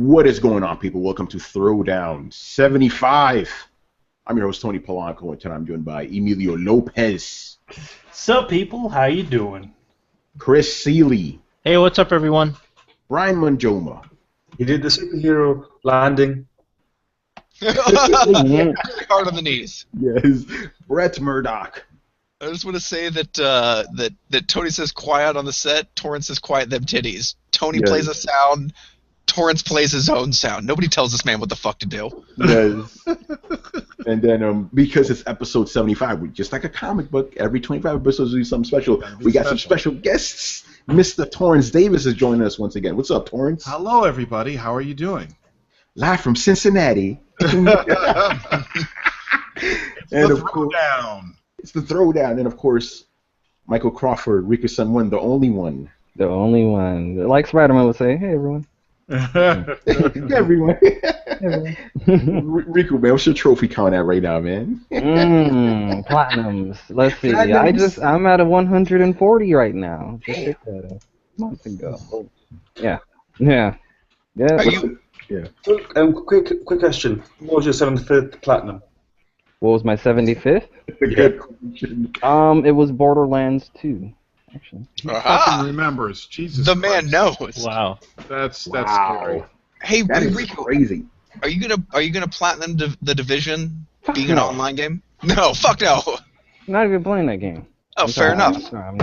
What is going on, people? Welcome to Throwdown 75. I'm your host, Tony Polanco, and tonight I'm joined by Emilio Lopez. Sup, people? How you doing? Chris Seeley. Hey, what's up, everyone? Brian Munjoma. He did the superhero landing. Really hard on the knees. Yes. Brett Murdock. I just want to say that that Tony says quiet on the set, Torrence says quiet them titties. Tony plays a sound, Torrence plays his own sound. Nobody tells this man what the fuck to do. Yes. And then because it's episode 75, just like a comic book, every 25 episodes we do something special. We got some special guests. Mr. Torrence Davis is joining us once again. What's up, Torrence? Hello, everybody. How are you doing? Live from Cincinnati. It's the Throwdown. It's the Throwdown, and of course, Michael Crawford, Rico-san one, the only one. The only one. Like Spider-Man would say, hey, everyone. Everyone. Rico, man, what's your trophy count at right now, man? Platinums. Let's see. Platinums. I'm at a 140 right now. Just hit that a month ago. Yeah. Are you? Yeah. Quick question. What was your 75th platinum? What was my 75th? It was Borderlands 2, actually. Fucking remembers. Jesus The Christ. man knows. Wow. That's scary. Hey, That is Rico, crazy. are you gonna platinum the Division Fuck being no. an online game? No, fuck no. I'm not even playing that game. Oh, I'm fair sorry, enough. I'm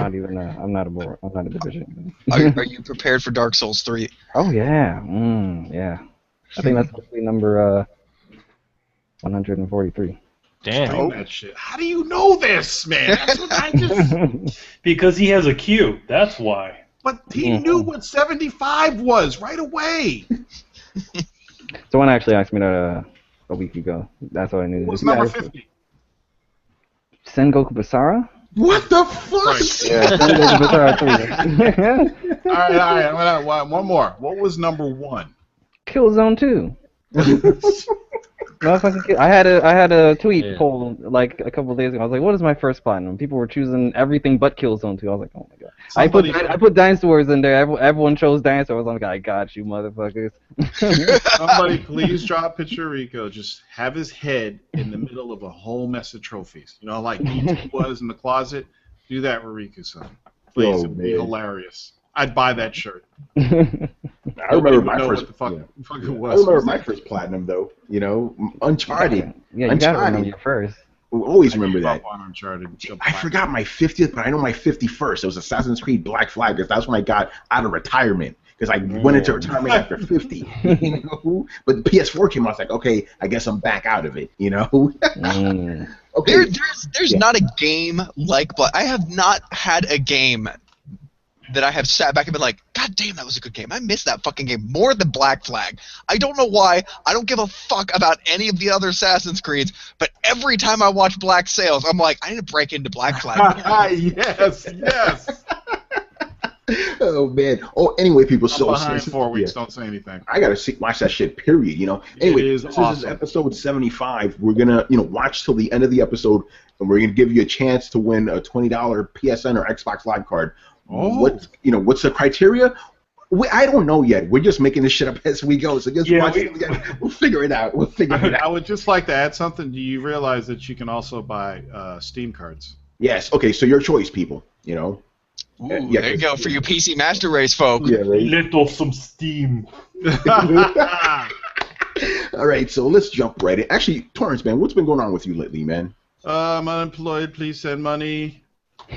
not a Division. Are you prepared for Dark Souls 3? Oh, yeah. Yeah. I think that's actually number 143. Damn. That shit. How do you know this, man? That's what I just. Because he has a queue. That's why. But he knew what 75 was right away. Someone actually asked me that a week ago. That's all I knew. What's number 50? Sengoku Basara? What the fuck? Right. Yeah, Sengoku Basara 3. All right. I'm gonna one more. What was number 1? Killzone 2. I had a tweet poll like a couple of days ago. I was like, "What is my first platinum?" People were choosing everything but Killzone 2. I was like, "Oh my god!" I put Dinosaurs in there. Everyone chose Dinosaurs. I'm like, "I got you, motherfuckers." Somebody please draw a picture of Rico. Just have his head in the middle of a whole mess of trophies. You know, like E.T. was in the closet. Do that with Rico-san. Please, it'd be hilarious. I'd buy that shirt. I remember my know first. what the fuck it was. I remember my first platinum, though. You know, Uncharted. Yeah, you gotta remember your first. We'll always remember that. On Uncharted. I forgot my 50th, but I know my 51st. It was Assassin's Creed Black Flag, because that's when I got out of retirement. Because I went into retirement after 50. You know? But the PS4 came out, I was like, okay, I guess I'm back out of it. You know? Okay. There's not a game like I have not had a game that I have sat back and been like, God damn, that was a good game. I missed that fucking game more than Black Flag. I don't know why. I don't give a fuck about any of the other Assassin's Creeds, but every time I watch Black Sails, I'm like, I need to break into Black Flag. Yes. Oh, man. Oh, anyway, people. I'm behind 4 weeks. Don't say anything. I got to watch that shit, period. You know? Anyway, this is episode 75. We're going to, watch till the end of the episode, and we're going to give you a chance to win a $20 PSN or Xbox Live card. Oh. What's the criteria? I don't know yet. We're just making this shit up as we go. So just watch it. We'll figure it out. I would just like to add something. Do you realize that you can also buy Steam cards? Yes. Okay. So your choice, people. Ooh, there you go for you PC Master Race folk. Yeah, right. Let off some steam. All right. So let's jump right in. Actually, Torrence, man, what's been going on with you lately, man? I'm unemployed. Please send money.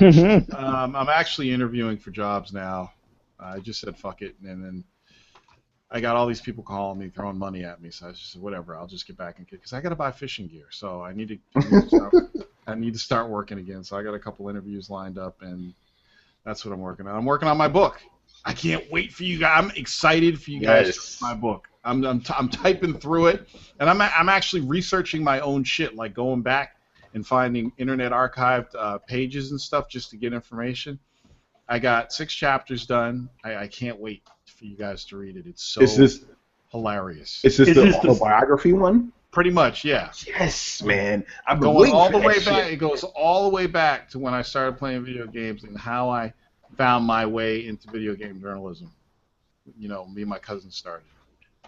I'm actually interviewing for jobs now. I just said fuck it, and then I got all these people calling me, throwing money at me. So I just said whatever, I'll just get back and because I got to buy fishing gear. So I need to start working again. So I got a couple interviews lined up, and that's what I'm working on. I'm working on my book. I can't wait for you guys. I'm excited for you guys to read my book. I'm typing through it, and I'm actually researching my own shit, like going back and finding internet archived pages and stuff just to get information. I got 6 chapters done. I can't wait for you guys to read it. It's so hilarious. Is this the autobiography one? Pretty much, yeah. Yes, man. I'm going all the way back. It goes all the way back to when I started playing video games and how I found my way into video game journalism. You know, me and my cousin started.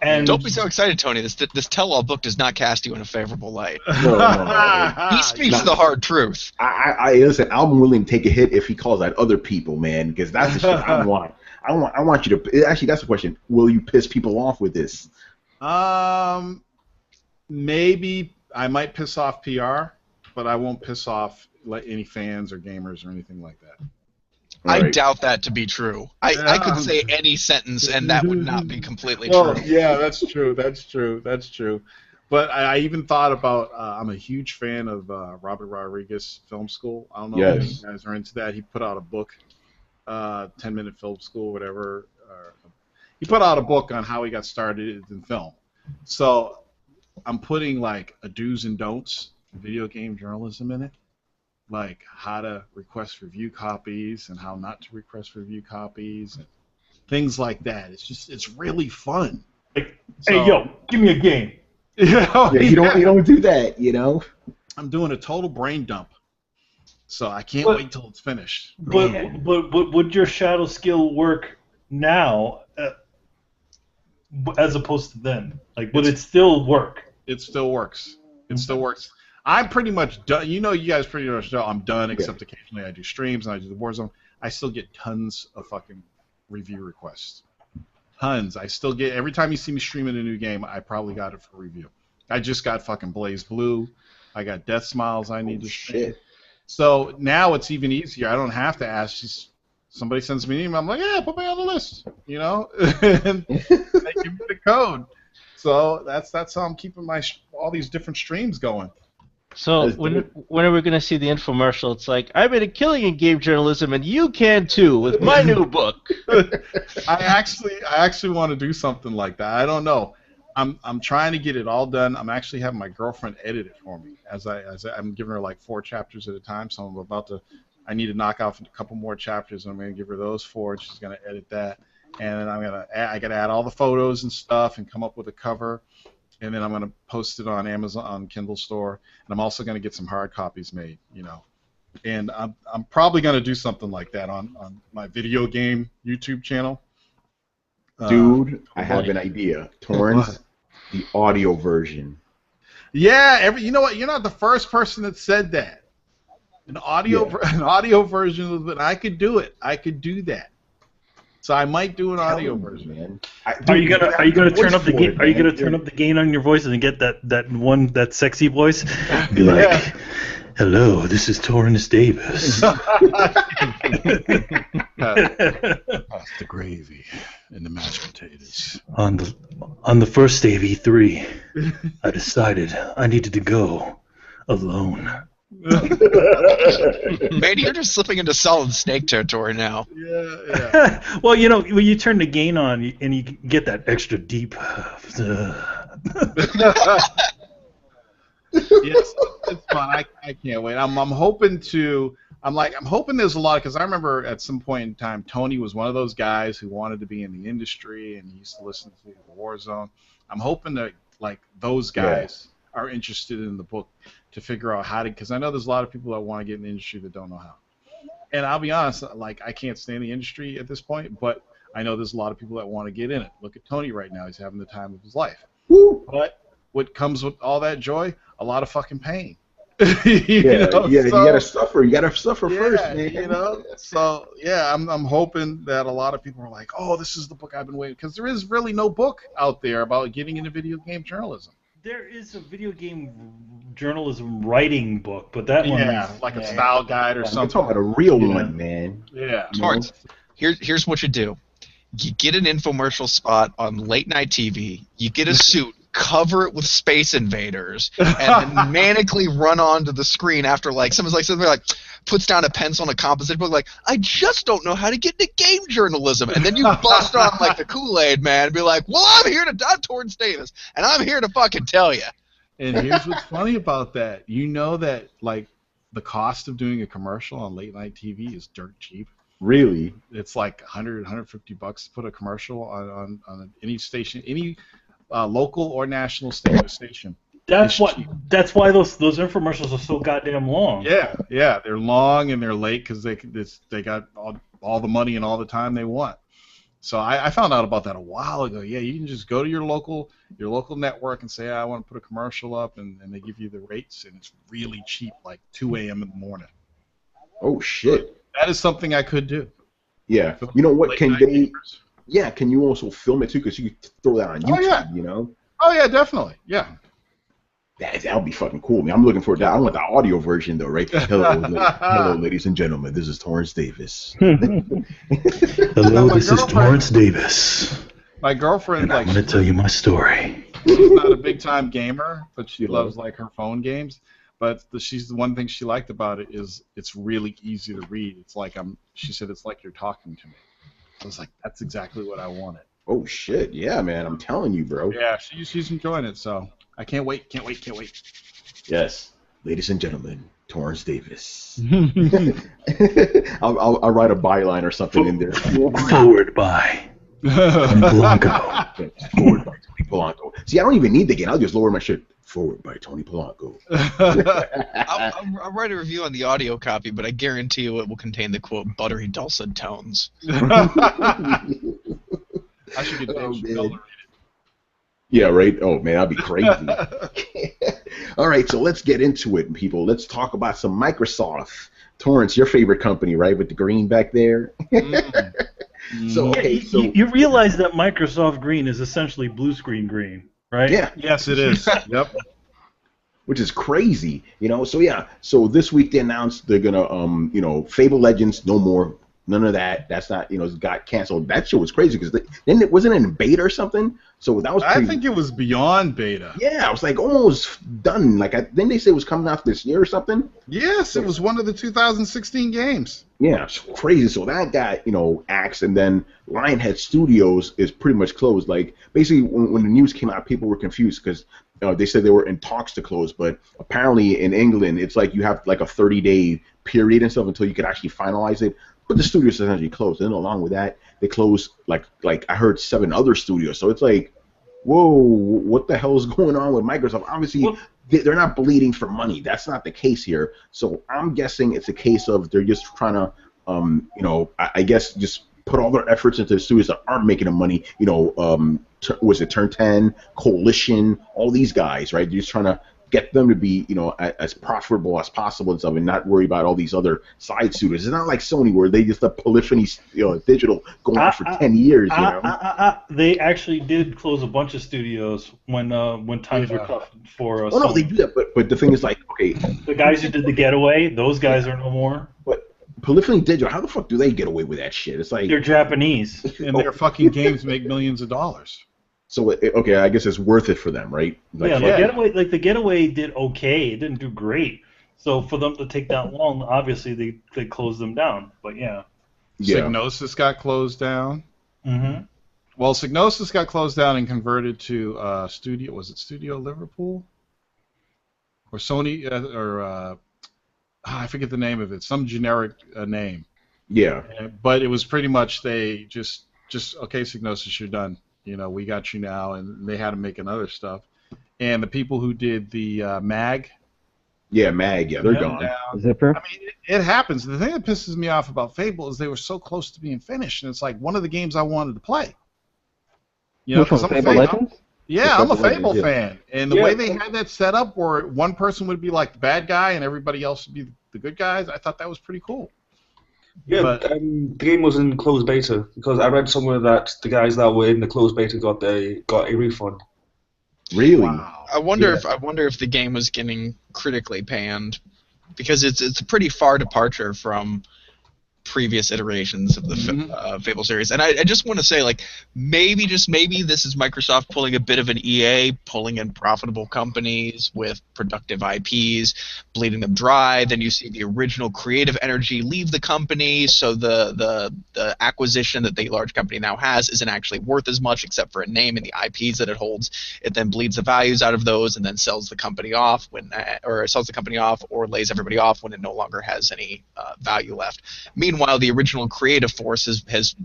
And Don't be so excited, Tony. This tell-all book does not cast you in a favorable light. No. He speaks the hard truth. I listen. I'm willing to take a hit if he calls out other people, man, because that's the shit I want. I want you to. Actually, that's the question. Will you piss people off with this? Maybe I might piss off PR, but I won't piss off any fans or gamers or anything like that. I Right. doubt that to be true. I could say any sentence and that would not be completely Well, true. yeah, that's true. That's true. But I even thought about. I'm a huge fan of Robert Rodriguez Film School. I don't know if Yes. you guys are into that. He put out a book, 10-minute film school, whatever. He put out a book on how he got started in film. So I'm putting like a do's and don'ts video game journalism in it, like how to request review copies and how not to request review copies and things like that. It's really fun. hey, yo, give me a game. You know, Yeah, you don't do that, you know. I'm doing a total brain dump, so I can't But- wait till it's finished. But would your shadow skill work now as opposed to then? Like, would it still work? It still works. It still works. I'm pretty much done. You know, you guys pretty much know I'm done, except occasionally I do streams and I do the Warzone. I still get tons of fucking review requests. Tons. I still get, every time you see me streaming a new game, I probably got it for review. I just got fucking Blaze Blue. I got Death Smiles I need to stream. Shit. So now it's even easier. I don't have to ask. Just somebody sends me an email. I'm like, yeah, put me on the list. You know, and they give me the code. So that's how I'm keeping all these different streams going. So That's when are we going to see the infomercial? It's like, I made a killing in game journalism, and you can too with my new book. I actually want to do something like that. I don't know. I'm trying to get it all done. I'm actually having my girlfriend edit it for me as I'm giving her like 4 chapters at a time. So I'm about to. I need to knock off a couple more chapters, and I'm going to give her those 4. And she's going to edit that, and then I got to add all the photos and stuff, and come up with a cover, and then I'm going to post it on Amazon, on Kindle Store, and I'm also going to get some hard copies made. You know, and I'm probably going to do something like that on my video game YouTube channel. Dude, I have an idea. Torrance, the audio version. Yeah, you know what? You're not the first person that said that. An audio version of it. I could do it. I could do that. So I might do an audio version. Man. Are you gonna turn up the gain? Are you gonna turn up the gain on your voice and get that sexy voice? Be like, Yeah. hello, this is Torrence Davis. Pass the gravy and the mashed potatoes. On the first day of E3, I decided I needed to go alone. Man, you're just slipping into Solid Snake territory now. Yeah. Well, you know, when you turn the gain on and you get that extra deep. Yes, it's fun. I can't wait. I'm hoping to. I'm hoping there's a lot, because I remember at some point in time Tony was one of those guys who wanted to be in the industry and he used to listen to the Warzone. I'm hoping that like those guys are interested in the book to figure out how to, because I know there's a lot of people that want to get in the industry that don't know how. And I'll be honest, like I can't stay in the industry at this point, but I know there's a lot of people that want to get in it. Look at Tony right now; he's having the time of his life. Woo. But what comes with all that joy? A lot of fucking pain. You gotta suffer. You gotta suffer first, man. You know. So yeah, I'm hoping that a lot of people are like, oh, this is the book I've been waiting, because there is really no book out there about getting into video game journalism. There is a video game journalism writing book, but that one, like a style guide or I'm something. talking about a real one, man. Yeah. Torrance, here's what you do. You get an infomercial spot on late night TV. You get a suit, cover it with Space Invaders, and then manically run onto the screen after like someone's like puts down a pencil on a composite book, like, I just don't know how to get into game journalism, and then you bust on like the Kool-Aid man and be like, well, I'm Torrance Davis, and I'm here to fucking tell you. And here's what's funny about that. You know that like the cost of doing a commercial on late night TV is dirt cheap. Really? It's like $100, $150 to put a commercial on any station, any local or national station. That's why those infomercials are so goddamn long. Yeah, they're long and they're late because they got all the money and all the time they want. So I found out about that a while ago. Yeah, you can just go to your local network and say, I want to put a commercial up, and they give you the rates, and it's really cheap, like 2 a.m. in the morning. Oh shit! That is something I could do. Yeah. You know what? Can they? Yeah. Can you also film it too? Because you could throw that on YouTube. Oh, yeah. You know. Oh yeah, definitely. Yeah. That would be fucking cool, man. I'm looking for that. I want the audio version though, right? Hello, ladies and gentlemen. This is Torrence Davis. Hello, this is Torrence Davis. My girlfriend, and I'm going to tell you my story. She's not a big time gamer, but she loves like her phone games. But she's the one thing she liked about it is it's really easy to read. It's like she said it's like you're talking to me. I was like, that's exactly what I wanted. Oh shit, yeah, man. I'm telling you, bro. Yeah, she's enjoying it, so I can't wait. Yes, ladies and gentlemen, Torrence Davis. I'll write a byline or something in there. Forward by Polanco. Forward by Tony Polanco. See, I don't even need the game. I'll just lower my shit. Forward by Tony Polanco. I'll write a review on the audio copy, but I guarantee you it will contain the quote buttery dulcet tones. I should get Dave Chappelle to read it. Yeah, right? Oh, man, that'd be crazy. All right, so let's get into it, people. Let's talk about some Microsoft. Torrence, your favorite company, right, with the green back there? So, okay, so you realize that Microsoft Green is essentially blue screen green, right? Yeah. Yes, it is. Yep. Which is crazy, you know? So, yeah. So this week they announced they're going to, Fable Legends, no more. None of that. That's not, it got canceled. That shit was crazy because then it wasn't in beta or something. So that was crazy. I think it was beyond beta. Yeah, I was like almost done. Like, then they say it was coming out this year or something. Yes, it was one of the 2016 games. Yeah, it's crazy. So that got, axed, and then Lionhead Studios is pretty much closed. Like, basically, when the news came out, people were confused because they said they were in talks to close, but apparently in England, it's like you have like a 30-day period and stuff until you could actually finalize it. But the studios essentially closed, and along with that, they closed like I heard 7 other studios. So it's like, whoa, what the hell is going on with Microsoft? Obviously, they're not bleeding for money. That's not the case here. So I'm guessing it's a case of they're just trying to, I guess just put all their efforts into the studios that aren't making them money. Was it Turn 10, Coalition, all these guys, right? They're just trying to get them to be, as profitable as possible and stuff, and not worry about all these other side studios. It's not like Sony where they just let Polyphony, Digital go on for 10 years. They actually did close a bunch of studios when times were tough for us. Oh no, they do that, but the thing is, like, okay, the guys who did the Getaway, those guys are no more. But Polyphony Digital, how the fuck do they get away with that shit? It's like they're Japanese, and their fucking games make millions of dollars. So okay, I guess it's worth it for them, right? Like, the Getaway did okay. It didn't do great. So for them to take that long, obviously they closed them down. But yeah. Psygnosis got closed down. Mm-hmm. Well, Psygnosis got closed down and converted to Studio. Was it Studio Liverpool? Or Sony? I forget the name of it. Some generic name. Yeah. But it was pretty much they just okay, Psygnosis, you're done. We got you now, and they had to make another stuff. And the people who did the MAG. Yeah, MAG, they're gone. Zipper? I mean, it happens. The thing that pisses me off about Fable is they were so close to being finished, and it's like one of the games I wanted to play. Which one, Fable Legends? Yeah, I'm a Fable fan. And the way they had that set up where one person would be like the bad guy and everybody else would be the good guys, I thought that was pretty cool. Yeah, the game was in closed beta because I read somewhere that the guys that were in the closed beta got a refund. Really? Wow. I wonder if the game was getting critically panned because it's a pretty far departure from previous iterations of the Fable series. And I just want to say, like, maybe, just maybe, this is Microsoft pulling a bit of an EA, pulling in profitable companies with productive IPs, bleeding them dry. Then you see the original creative energy leave the company, so the acquisition that the large company now has isn't actually worth as much except for a name and the IPs that it holds. It then bleeds the values out of those and then sells the company off or lays everybody off when it no longer has any value left. Meanwhile, the original creative force has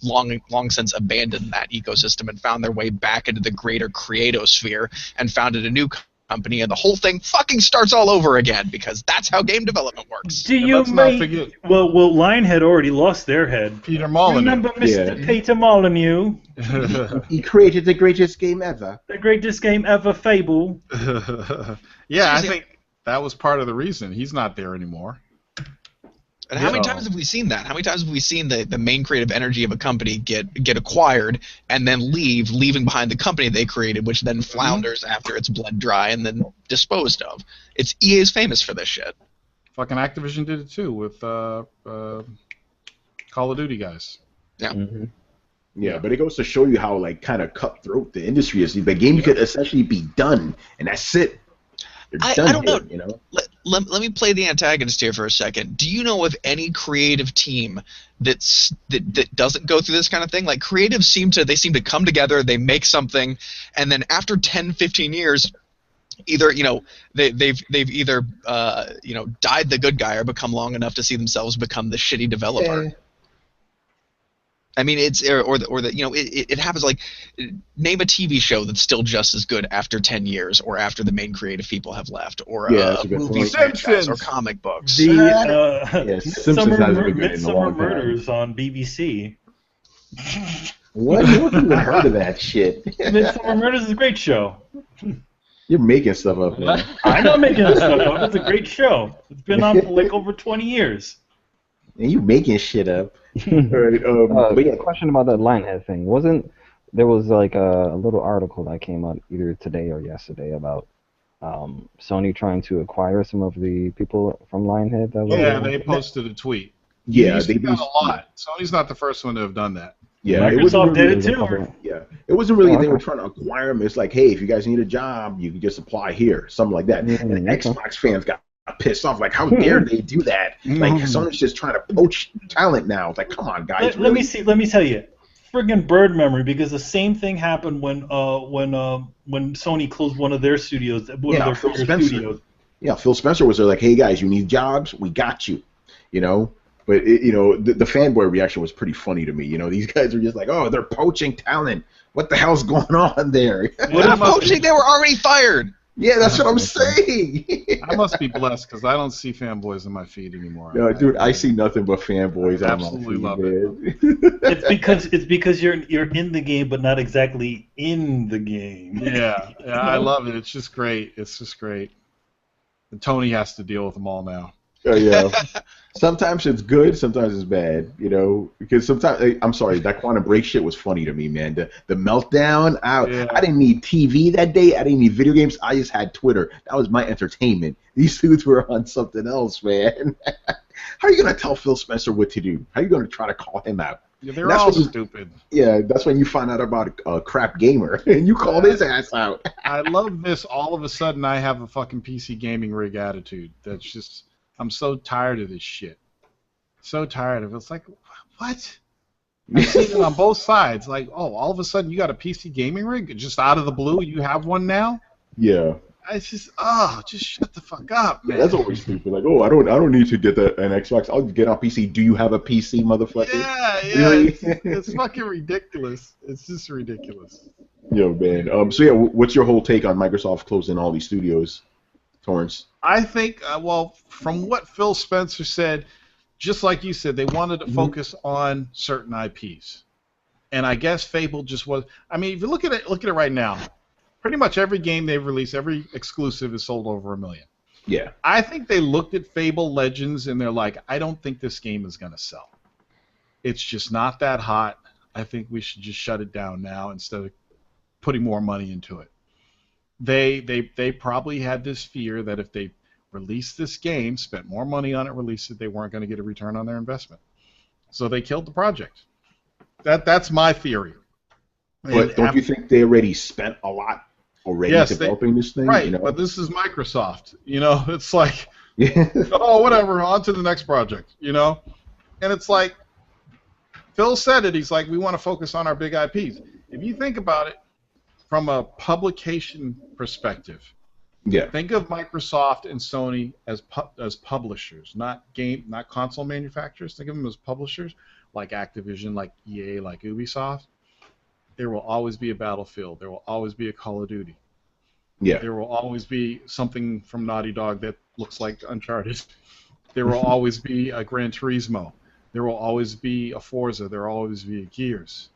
long since abandoned that ecosystem and found their way back into the greater creatosphere and founded a new company, and the whole thing fucking starts all over again because that's how game development works. Do And you let's not make forget well? Lionhead already lost their head. Peter Molyneux. Remember Mr. Yeah. Peter Molyneux, He created the greatest game ever. the greatest game ever, Fable. Yeah, I think that was part of the reason. He's not there anymore. And how many times have we seen that? How many times have we seen the main creative energy of a company get acquired and then leaving behind the company they created, which then flounders after it's bled dry and then disposed of? It's EA's famous for this shit. Fucking Activision did it too with Call of Duty guys. Yeah. Mm-hmm. Yeah, but it goes to show you how like kind of cutthroat the industry is. The game could essentially be done, and that's it. I Done don't here, know. you know. Let me play the antagonist here for a second. Do you know of any creative team that doesn't go through this kind of thing? Like creatives seem to come together, they make something, and then after 10, 15 years, either they've either died the good guy or become long enough to see themselves become the shitty developer. Yeah. I mean, it happens. Like, name a TV show that's still just as good after 10 years, or after the main creative people have left, or that's a a good movie point. franchise, or Simpsons. comic books. Yeah, Simpsons hasn't been good in a Midsummer long time. Murders on BBC. What? You haven't even heard of that shit? Midsummer Murders is a great show. You're making stuff up, man. I'm not making this stuff up. It's a great show. It's been on for like over 20 years. And you making shit up. All right, but yeah, Question about that Lionhead thing. There was like a little article that came out either today or yesterday about Sony trying to acquire some of the people from Lionhead? Yeah, they posted a tweet. yeah, He's they done do a lot. Sony's not the first one to have done that. Yeah, Microsoft did it really, too. Yeah, it wasn't really Oh, they were okay. trying to acquire them. It's like, hey, if you guys need a job, you can just apply here, something like that. And the Okay. Xbox fans got pissed off, like, how dare they do that? Like, Sony's just trying to poach talent now. It's like, come on, guys. Let me see. Let me tell you, friggin' bird memory, because the same thing happened when Sony closed one of their studios, one of their Phil bigger Spencer. studios. Yeah, Phil Spencer was there, like, hey guys, you need jobs, we got you. You know. But the fanboy reaction was pretty funny to me. You know, these guys are just like, oh, they're poaching talent. What the hell's going on there? What are poaching? They were already fired. Yeah, that's what I'm saying. I must be blessed because I don't see fanboys in my feed anymore. No, dude, I see nothing but fanboys. I on my absolutely feed, love man. It's because you're in the game, but not exactly in the game. Yeah, I love it. It's just great. It's just great. And Tony has to deal with them all now. Yeah. Sometimes it's good, sometimes it's bad, you know, because sometimes, I'm sorry, that Quantum Break shit was funny to me, man. The meltdown, I didn't need TV that day, I didn't need video games, I just had Twitter. That was my entertainment. These dudes were on something else, man. How are you going to tell Phil Spencer what to do? How are you going to try to call him out? Yeah, they're all stupid. Yeah, that's when you find out about a crap gamer, and you call his ass out. I love this. All of a sudden, I have a fucking PC gaming rig attitude. That's just... I'm so tired of this shit. So tired of it. It's like, what? I see it on both sides. Like, oh, all of a sudden you got a PC gaming rig? Just out of the blue, you have one now? Yeah. It's just, just shut the fuck up, man. That's always stupid. Like, oh, I don't need to get an Xbox. I'll get on PC. Do you have a PC, motherfucker? Yeah. Really? It's fucking ridiculous. It's just ridiculous. Yo, man. So yeah, what's your whole take on Microsoft closing all these studios, Torrence? I think, from what Phil Spencer said, just like you said, they wanted to focus on certain IPs, and I guess Fable just was. I mean, if you look at it right now, pretty much every game they've released, every exclusive is sold over 1 million. Yeah. I think they looked at Fable Legends and they're like, I don't think this game is gonna sell. It's just not that hot. I think we should just shut it down now instead of putting more money into it. They probably had this fear that if they released this game, spent more money on it, released it, they weren't going to get a return on their investment. So they killed the project. That's my theory. But don't you think they already spent a lot developing this thing? Right, you know? but this is Microsoft. You know, it's like, oh, whatever, on to the next project, you know? And it's like, Phil said it, he's like, we want to focus on our big IPs. If you think about it, from a publication perspective, think of Microsoft and Sony as publishers, not console manufacturers. Think of them as publishers, like Activision, like EA, like Ubisoft. There will always be a Battlefield. There will always be a Call of Duty. Yeah. There will always be something from Naughty Dog that looks like Uncharted. There will always be a Gran Turismo. There will always be a Forza. There will always be a Gears.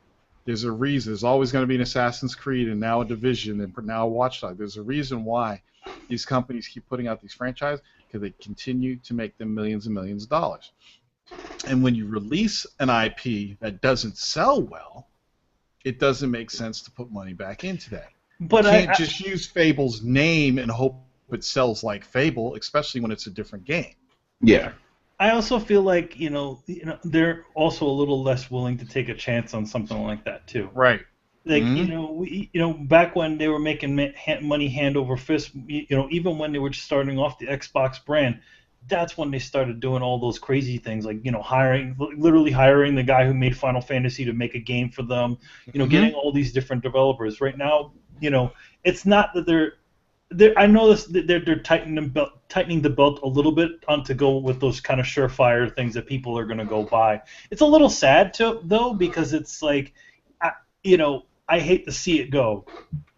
There's a reason. There's always going to be an Assassin's Creed and now a Division and now a Watch Dogs. There's a reason why these companies keep putting out these franchises, because they continue to make them millions and millions of dollars. And when you release an IP that doesn't sell well, it doesn't make sense to put money back into that. But you can't just use Fable's name and hope it sells like Fable, especially when it's a different game. Yeah. I also feel like they're also a little less willing to take a chance on something like that too. Right. Like back when they were making money hand over fist, even when they were just starting off the Xbox brand, that's when they started doing all those crazy things, like literally hiring the guy who made Final Fantasy to make a game for them. Getting all these different developers. Right now, it's not that they're I know they're tightening the belt a little bit to go with those kind of surefire things that people are going to go buy. It's a little sad though, because it's like, I hate to see it go.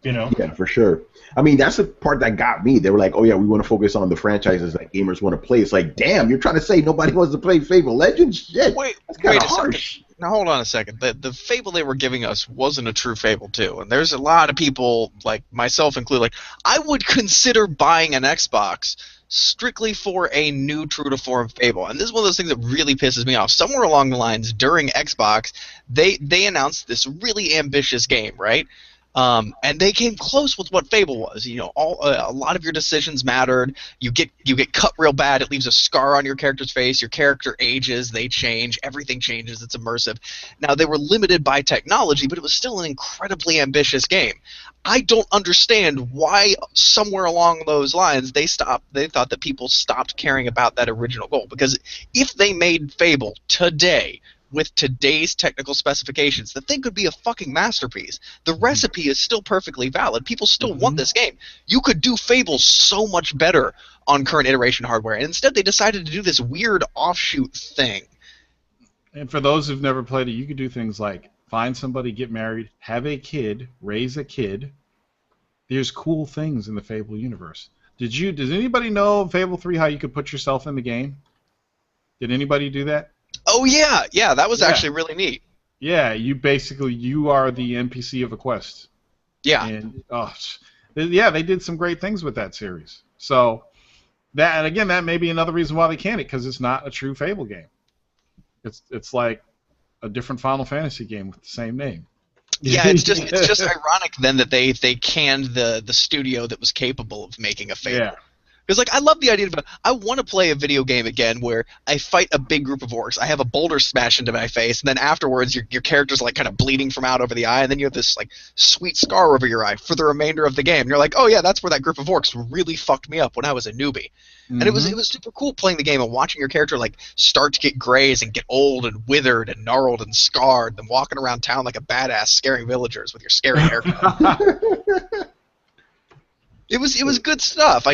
Yeah, for sure. I mean, that's the part that got me. They were like, oh yeah, we want to focus on the franchises that gamers want to play. It's like, damn, you're trying to say nobody wants to play Fable Legends? Shit. Wait a harsh. Second. Now hold on a second. The Fable they were giving us wasn't a true Fable 2. And there's a lot of people, like myself included, like, I would consider buying an Xbox strictly for a new true to form Fable. And this is one of those things that really pisses me off. Somewhere along the lines, during Xbox, they announced this really ambitious game, right? And they came close with what Fable was. A lot of your decisions mattered. You get cut real bad. It leaves a scar on your character's face. Your character ages. They change. Everything changes. It's immersive. Now, they were limited by technology, but it was still an incredibly ambitious game. I don't understand why somewhere along those lines they thought that people stopped caring about that original goal. Because if they made Fable today, with today's technical specifications, the thing could be a fucking masterpiece. The recipe is still perfectly valid. People still want this game. You could do Fable so much better on current iteration hardware, and instead they decided to do this weird offshoot thing. And for those who've never played it, you could do things like find somebody, get married, have a kid, raise a kid. There's cool things in the Fable universe. Does anybody know Fable 3 how you could put yourself in the game? Did anybody do that? Oh yeah, that was actually really neat. Yeah, you are the NPC of a quest. Yeah. And they did some great things with that series. So that may be another reason why they can't because it's not a true Fable game. It's like a different Final Fantasy game with the same name. Yeah, it's just ironic then that they canned the studio that was capable of making a Fable. Yeah. Because, like, I love the idea of I want to play a video game again where I fight a big group of orcs, I have a boulder smash into my face, and then afterwards your character's, like, kind of bleeding from out over the eye, and then you have this, like, sweet scar over your eye for the remainder of the game. And you're like, oh, yeah, that's where that group of orcs really fucked me up when I was a newbie. And it was super cool playing the game and watching your character, like, start to get grays and get old and withered and gnarled and scarred, and walking around town like a badass scaring villagers with your scary haircut. It was good stuff.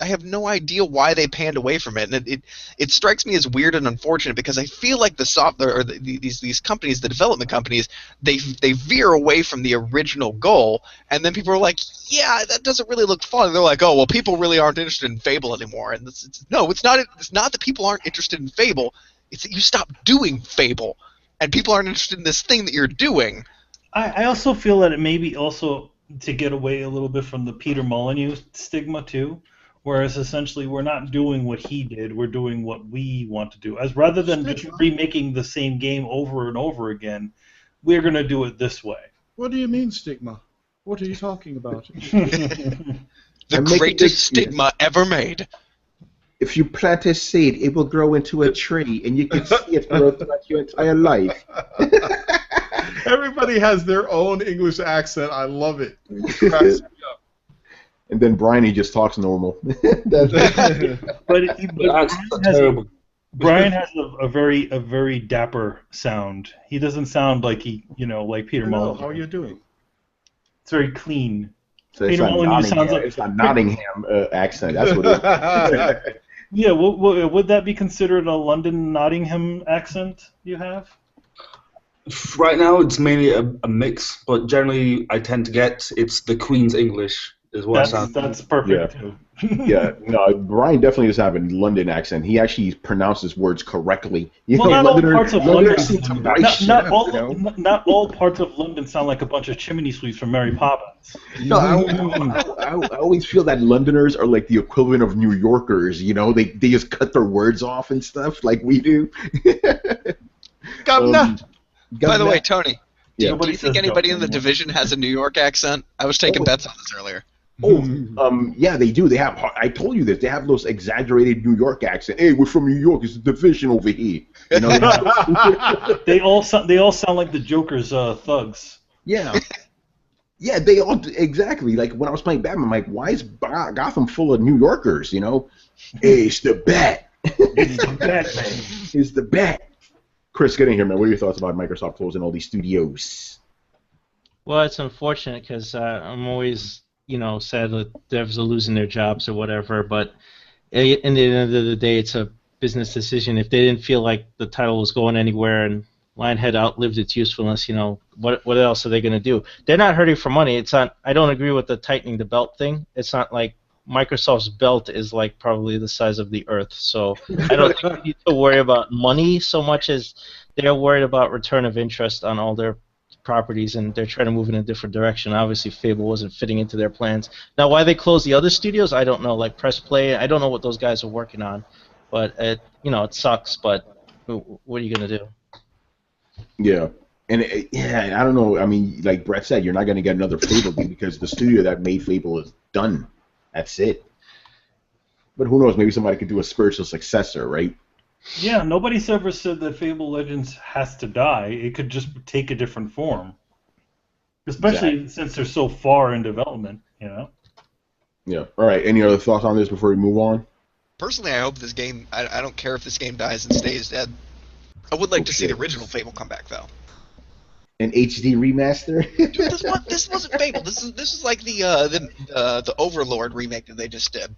I have no idea why they panned away from it, and it strikes me as weird and unfortunate because I feel like the software or these companies, the development companies, they veer away from the original goal, and then people are like, yeah, that doesn't really look fun. And they're like, oh well, people really aren't interested in Fable anymore, and it's not. It's not that people aren't interested in Fable. It's that you stop doing Fable, and people aren't interested in this thing that you're doing. I also feel that it may be also to get away a little bit from the Peter Molyneux stigma too, whereas essentially we're not doing what he did, we're doing what we want to do. As rather than just remaking the same game over and over again, we're going to do it this way. What do you mean stigma? What are you talking about? The greatest stigma ever made. If you plant a seed, it will grow into a tree, and you can see it grow throughout your entire life. Everybody has their own English accent. I love it. And then Brian, he just talks normal. Brian has a very dapper sound. He doesn't sound like like Peter Molyneux. How are you doing? It's very clean. So it's not Nottingham accent. That's what it is. Yeah, would that be considered a London Nottingham accent you have? Right now, it's mainly a mix, but generally I tend to get it's the Queen's English is what sounds. That's perfect. Yeah. Yeah, no, Brian definitely does have a London accent. He actually pronounces words correctly. Well, not all parts of London. Seem to write shit Not up, all. you know? Not all parts of London sound like a bunch of chimney sweeps from Mary Poppins. No, I always feel that Londoners are like the equivalent of New Yorkers. You know, they just cut their words off and stuff like we do. Governor. By the way, Tony, do you Nobody think says anybody in the anymore. division has a New York accent? I was taking bets on this earlier. Yeah, they do. They have. I told you this. They have those exaggerated New York accent. Hey, we're from New York. It's a division over here. You know. They all sound like the Joker's thugs. Yeah. Yeah, they all exactly. Like when I was playing Batman, I'm like, why is Gotham full of New Yorkers? You know, hey, it's the Bat. It's the Batman. It's the Bat. Chris, get in here, man. What are your thoughts about Microsoft closing all these studios? Well, it's unfortunate because I'm always, sad that devs are losing their jobs or whatever. But in the end of the day, it's a business decision. If they didn't feel like the title was going anywhere and Lionhead outlived its usefulness, what else are they going to do? They're not hurting for money. It's not. I don't agree with the tightening the belt thing. It's not like Microsoft's belt is like probably the size of the Earth. So I don't think we need to worry about money so much as they're worried about return of interest on all their properties, and they're trying to move in a different direction. Obviously, Fable wasn't fitting into their plans. Now, why they closed the other studios, I don't know. Like Press Play, I don't know what those guys are working on. But it sucks. But what are you gonna do? Yeah, and I don't know. I mean, like Brett said, you're not gonna get another Fable game because the studio that made Fable is done. That's it. But who knows? Maybe somebody could do a spiritual successor, right? Yeah, nobody's ever said that Fable Legends has to die. It could just take a different form. Especially since they're so far in development, Yeah. All right. Any other thoughts on this before we move on? Personally, I hope this game. I don't care if this game dies and stays dead. I would like to see the original Fable come back, though. An HD remaster? Dude, this wasn't Fable. This is like the Overlord remake that they just did.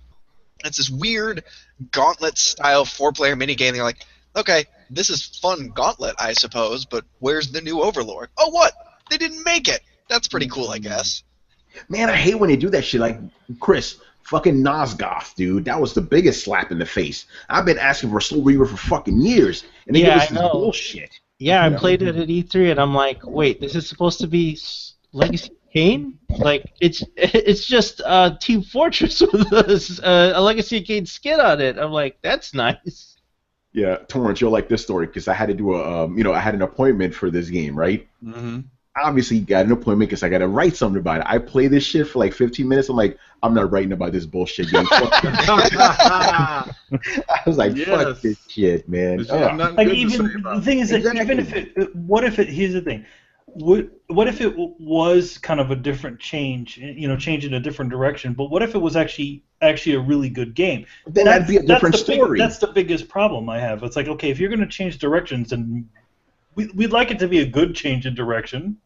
It's this weird Gauntlet-style 4-player minigame. They're like, okay, this is fun Gauntlet, I suppose, but where's the new Overlord? Oh, what? They didn't make it. That's pretty cool, I guess. Man, I hate when they do that shit. Like, Chris, fucking Nosgoth, dude. That was the biggest slap in the face. I've been asking for Soul Reaver for fucking years, and they give us this bullshit. Yeah, I played it at E3, and I'm like, wait, this is supposed to be Legacy Kane? Like, it's just Team Fortress with a Legacy Kane skin on it. I'm like, that's nice. Yeah, Torrence, you'll like this story because I had to do I had an appointment for this game, right? Mm-hmm. Obviously, got an appointment because I got to write something about it. I play this shit for like 15 minutes. I'm like, I'm not writing about this bullshit game. I was like, fuck this shit, man. Like the thing is that even if here's the thing, what if it was kind of a different change, change in a different direction? But what if it was actually a really good game? Then that'd be a different story. That's the biggest problem I have. It's like, okay, if you're going to change directions, and we'd like it to be a good change in direction,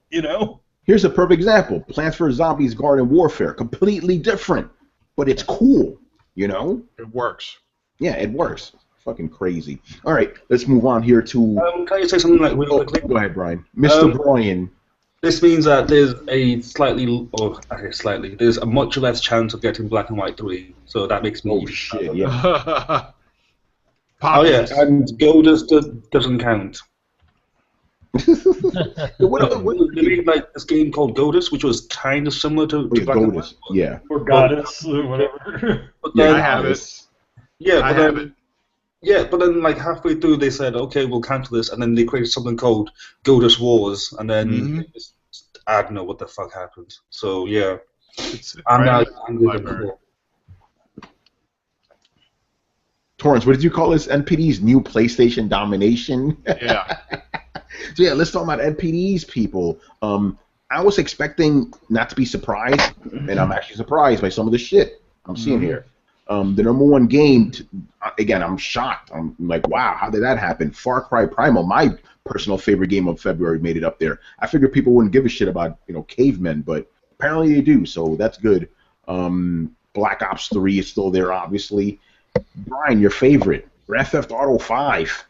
Here's a perfect example: Plants vs. Zombies: Garden Warfare, completely different, but it's cool, It works. Yeah, it works. Fucking crazy. All right, let's move on here to. Can I say something like real quickly? Go ahead, Brian. Mr. Brian. This means that there's there's a much less chance of getting Black and White 3, so that makes me. Oh shit! Yeah. Oh yeah, and Godus doesn't count. What they made like this game called Godus, which was kind of similar to Black and White. Yeah. Or Goddess, or whatever. But then, I have it. Yeah, I have it. Yeah, but then like halfway through they said, okay, we'll cancel this, and then they created something called Godus Wars, and then I don't know what the fuck happened. So yeah, I'm not angry with Torrence, what did you call this? NPD's new PlayStation domination? Yeah. So yeah, let's talk about NPDs, people. I was expecting not to be surprised, and I'm actually surprised by some of the shit I'm seeing here. The number one game, again, I'm shocked. I'm like, wow, how did that happen? Far Cry Primal, my personal favorite game of February, made it up there. I figured people wouldn't give a shit about cavemen, but apparently they do, so that's good. Black Ops 3 is still there, obviously. Brian, your favorite, Grand Theft Auto 5.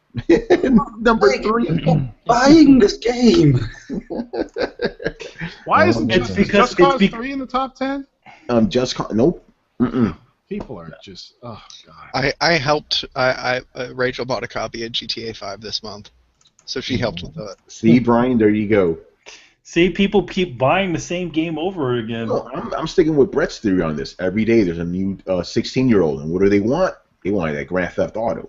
Number 3. Buying this game. Why isn't It's Just Cause 3 in the top 10? Nope. Mm-mm. People are just, oh god. I helped. Rachel bought a copy of GTA 5 this month, so she helped with that. See, Brian, there you go. See, people keep buying the same game over again. No, I'm sticking with Brett's theory on this. Every day there's a new 16-year-old, and what do they want? They want that Grand Theft Auto.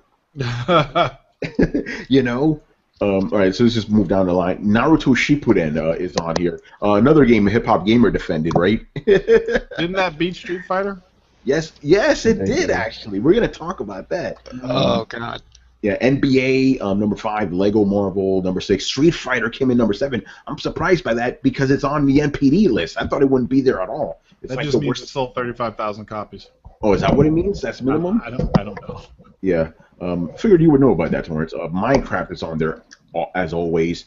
You know? All right, so let's just move down the line. Naruto Shippuden is on here. Another game a Hip Hop Gamer defended, right? Didn't that beat Street Fighter? Yes, it did, actually. We're going to talk about that. Oh, God. Yeah, NBA, number 5, Lego Marvel, number 6, Street Fighter came in number 7. I'm surprised by that because it's on the NPD list. I thought it wouldn't be there at all. It's That like just the means worst. it sold 35,000 copies. Oh, is that what it means? That's minimum? I don't know. Yeah. Figured you would know about that, Torrence. Minecraft is on there, as always.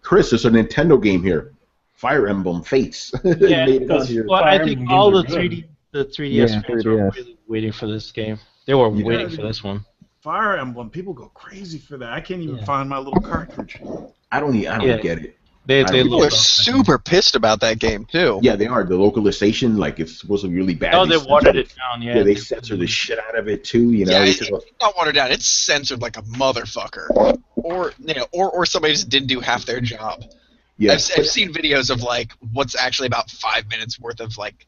Chris, there's a Nintendo game here. Fire Emblem Fates. Yeah, Made it on here. well, I Fire think Emblem all the games are good. 3DS Yeah, fans were 3DS. really waiting for this game. They were waiting for this one. Fire Emblem, people go crazy for that. I can't even Yeah. find my little cartridge. I don't Yeah. get it. They People love are super pissed about that game too. Yeah, they are. The localization, like, it's supposed to be really bad. Oh, they watered it down. Yeah, Yeah, they censor the shit out of it, too, you know? Yeah, It's it's just- not watered down. It's censored like a motherfucker, or somebody just didn't do half their job. yeah. I've seen videos of like what's actually about 5 minutes worth of like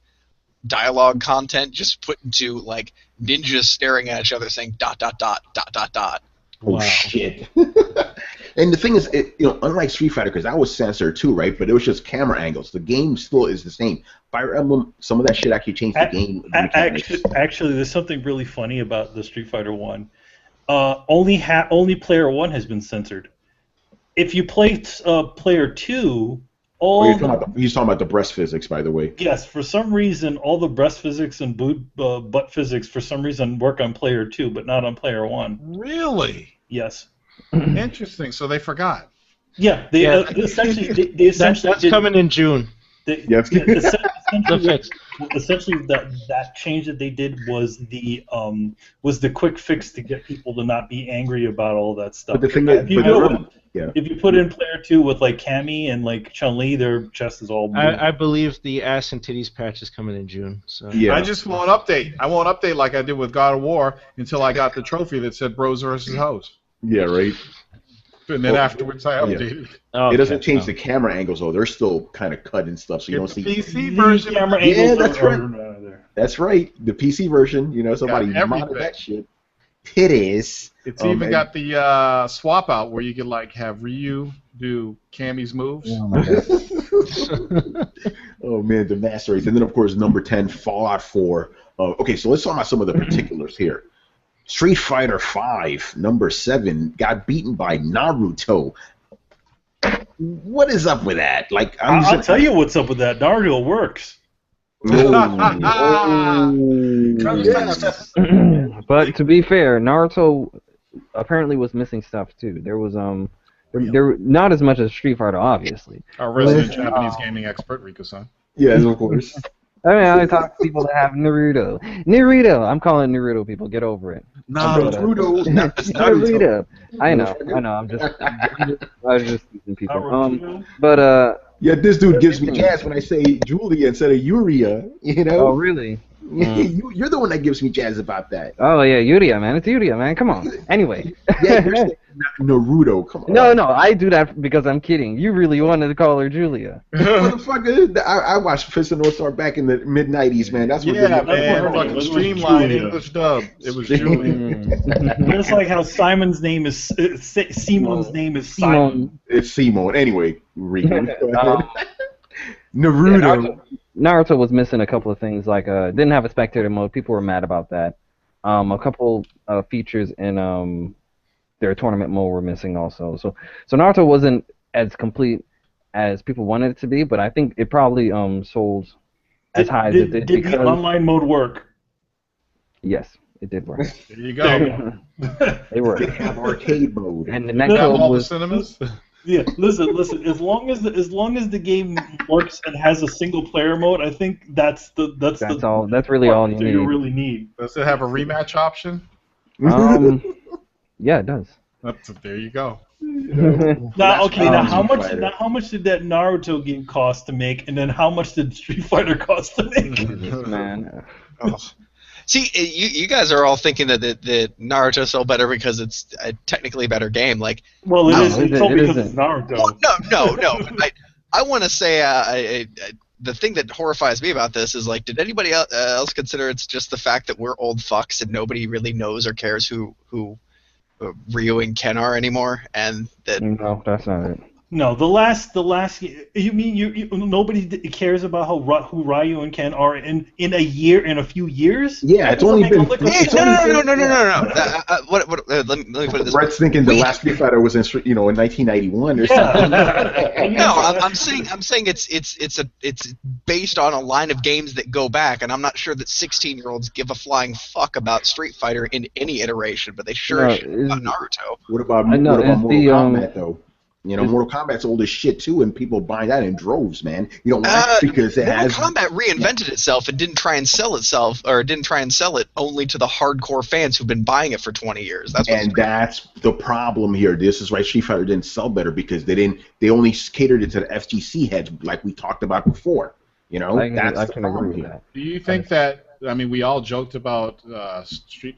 dialogue content just put into like ninjas staring at each other saying ... Oh, Wow. shit. And the thing is, unlike Street Fighter, because that was censored too, right? But it was just camera angles. The game still is the same. Fire Emblem, some of that shit actually changed the game. Actually, there's something really funny about the Street Fighter 1. Only player 1 has been censored. If you play player 2, He's talking about the breast physics, by the way. yes, for some reason, all the breast physics and butt physics for some reason work on player 2, but not on player 1. Really? Yes. Interesting. So they forgot. Yeah, they essentially That's coming in June. Essentially that change that they did was the quick fix to get people to not be angry about all that stuff. But the thing is, if you put in player 2 with like Cammy and like Chun-Li, their chest is all blue. I believe the ass and titties patch is coming in June. So Yeah. I just won't update. I won't update like I did with God of War until I got the trophy that said bros versus hoes. Yeah, right. And then afterwards I updated. It doesn't change the camera angles, though. They're still kind of cut and stuff, so you don't see. PC version. Camera Yeah, angles that's are right. there. That's right. The PC version, somebody Got modded everything. that shit. It is. It's even got the swap out where you can like have Ryu do Cammy's moves. Oh my god. Oh man, the master race, and then of course number 10, Fallout 4. Okay, so let's talk about some of the particulars here. Street Fighter 5, number 7, got beaten by Naruto. What is up with that? Like, I'll tell you what's up with that. Naruto works. But to be fair, Naruto apparently was missing stuff too. There was there not as much as Street Fighter, obviously. Our resident Japanese gaming expert, Rico-san. Yes, of course. I mean, I talk to people that have Naruto. I'm calling it Naruto. People, get over it. Naruto. Naruto. I know. I was just teasing people. Naruto. But Yeah, this dude gives me gas when I say Julia instead of Uria. Oh really? You're the one that gives me jazz about that. Oh yeah, Yuria, man. It's Yuria, man. Come on. Anyway. Yeah, you're saying Naruto. Come on. No, I do that because I'm kidding. You really wanted to call her Julia. Motherfucker, I watched Fist of North Star back in the mid '90s, man. That's what. Yeah, That's man. what Fucking it was. streamlined Julia. English dub. It was Julia. Just like how Simon's name is Simon's name is Simon. It's Simon. Anyway, Rico. Naruto. Naruto was missing a couple of things, like didn't have a spectator mode. People were mad about that. A couple features in their tournament mode were missing also. So Naruto wasn't as complete as people wanted it to be, but I think it probably sold as high as it did. Did the online mode work? Yes, it did work. There you go. They worked. Have arcade mode. And the Have next all code the was cinemas. Yeah, listen. As long as the game works and has a single player mode, I think that's all. That's really all you really need. Does it have a rematch option? Yeah, it does. There you go. Now, okay. Now, how much? Fighter. Now, how much did that Naruto game cost to make, and then how much did Street Fighter cost to make? Man. See, you guys are all thinking that Naruto sold better because it's a technically better game. Like, Well, it No, is. It's it all because isn't. it's Naruto. well, no. But I want to say the thing that horrifies me about this is, like, did anybody else consider it's just the fact that we're old fucks and nobody really knows or cares who Ryu and Ken are anymore, and that No, that's not it. No, the last. You mean you nobody cares about who Ryu and Ken are in a few years? Yeah, it's only been. no. Let me put it this way. Brett's thinking the last Street Fighter was in 1991 or something. No, I'm saying it's based on a line of games that go back, and I'm not sure that 16-year-olds give a flying fuck about Street Fighter in any iteration, but they sure should about Naruto. What about Mortal Kombat though? You know, Mortal Kombat's old as shit too, and people buy that in droves, man. You know why? Because it has. Mortal Kombat reinvented itself and didn't try and sell it only to the hardcore fans who've been buying it for 20 years. That's the problem here. This is why Street Fighter didn't sell better, because they only catered it to the FGC heads, like we talked about before. You know, that's the problem here. Do you think that? I mean, we all joked about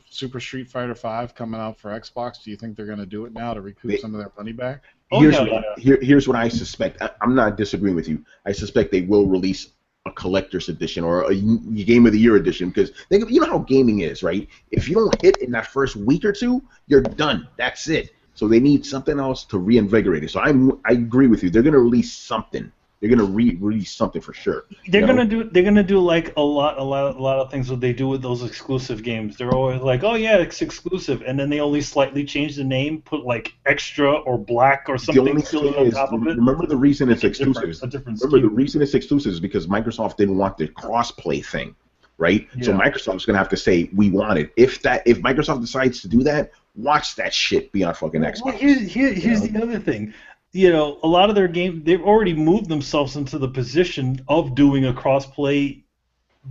Super Street Fighter V coming out for Xbox. Do you think they're going to do it now to recoup some of their money back? Here's what I suspect. I'm not disagreeing with you. I suspect they will release a collector's edition or a Game of the Year edition, because you know how gaming is, right? If you don't hit in that first week or two, you're done. That's it. So they need something else to reinvigorate it. So I agree with you. They're going to release something. They're gonna release something for sure. They're gonna do like a lot of things that they do with those exclusive games. They're always like, oh yeah, it's exclusive, and then they only slightly change the name, put like extra or black or something silly on top of it. Remember the reason it's exclusive. The reason it's exclusive is because Microsoft didn't want the cross-play thing, right? Yeah. So Microsoft's gonna have to say we want it. If Microsoft decides to do that, watch that shit be on fucking Xbox. Well, here's the other thing. You know, a lot of their games, they've already moved themselves into the position of doing a cross-play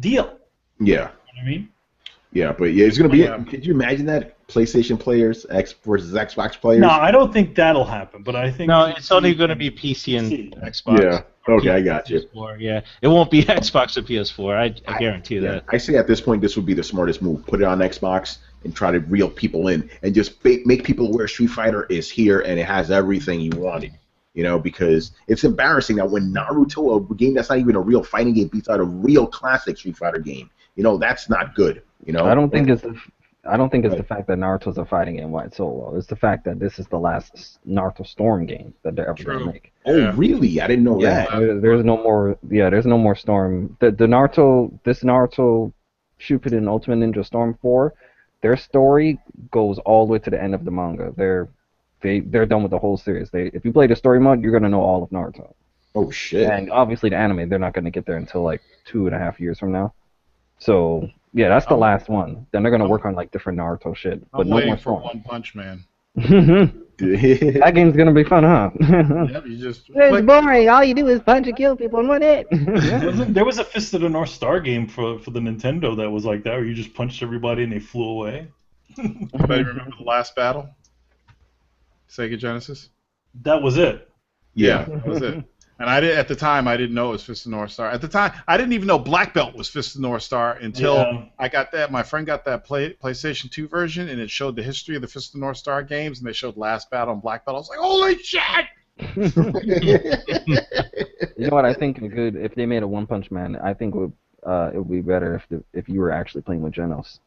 deal. Yeah. You know what I mean? Yeah, but yeah, it's going to be... Could you imagine that? PlayStation players versus Xbox players? No, I don't think that'll happen, but I think... No, it's only going to be PC and Xbox. Yeah, okay, I got you. PS4, yeah, it won't be Xbox or PS4, I guarantee that. I say at this point this would be the smartest move. Put it on Xbox and try to reel people in, and just make people aware Street Fighter is here and it has everything you wanted. You know, because it's embarrassing that when Naruto, a game that's not even a real fighting game, beats out a real classic Street Fighter game. You know, that's not good. You know, I don't think it's the fact that Naruto's a fighting game why it's so low. It's the fact that this is the last Naruto Storm game that they're ever gonna make. Oh, really? I didn't know that. There's no more. Yeah, there's no more Storm. The Naruto, this Naruto Shippuden Ultimate Ninja Storm 4. Their story goes all the way to the end of the manga. They're done with the whole series. If you play the story mode, you're gonna know all of Naruto. Oh shit! And obviously the anime, they're not gonna get there until like 2.5 years from now. So yeah, that's the last one. Then they're gonna work on like different Naruto shit, but no more Storm. One Punch Man. That game's gonna be fun, huh? Yep, you just. It's boring. All you do is punch and kill people in one hit. There was a Fist of the North Star game for the Nintendo that was like that, where you just punched everybody and they flew away. Anybody remember the last battle? Sega Genesis? That was it. Yeah, that was it. And at the time I didn't know it was Fist of the North Star. At the time I didn't even know Black Belt was Fist of the North Star until I got that. My friend got that PlayStation 2 version, and it showed the history of the Fist of the North Star games, and they showed Last Battle and Black Belt. I was like, holy shit! You know what I think would be good if they made a One Punch Man. I think it would be better if you were actually playing with Genos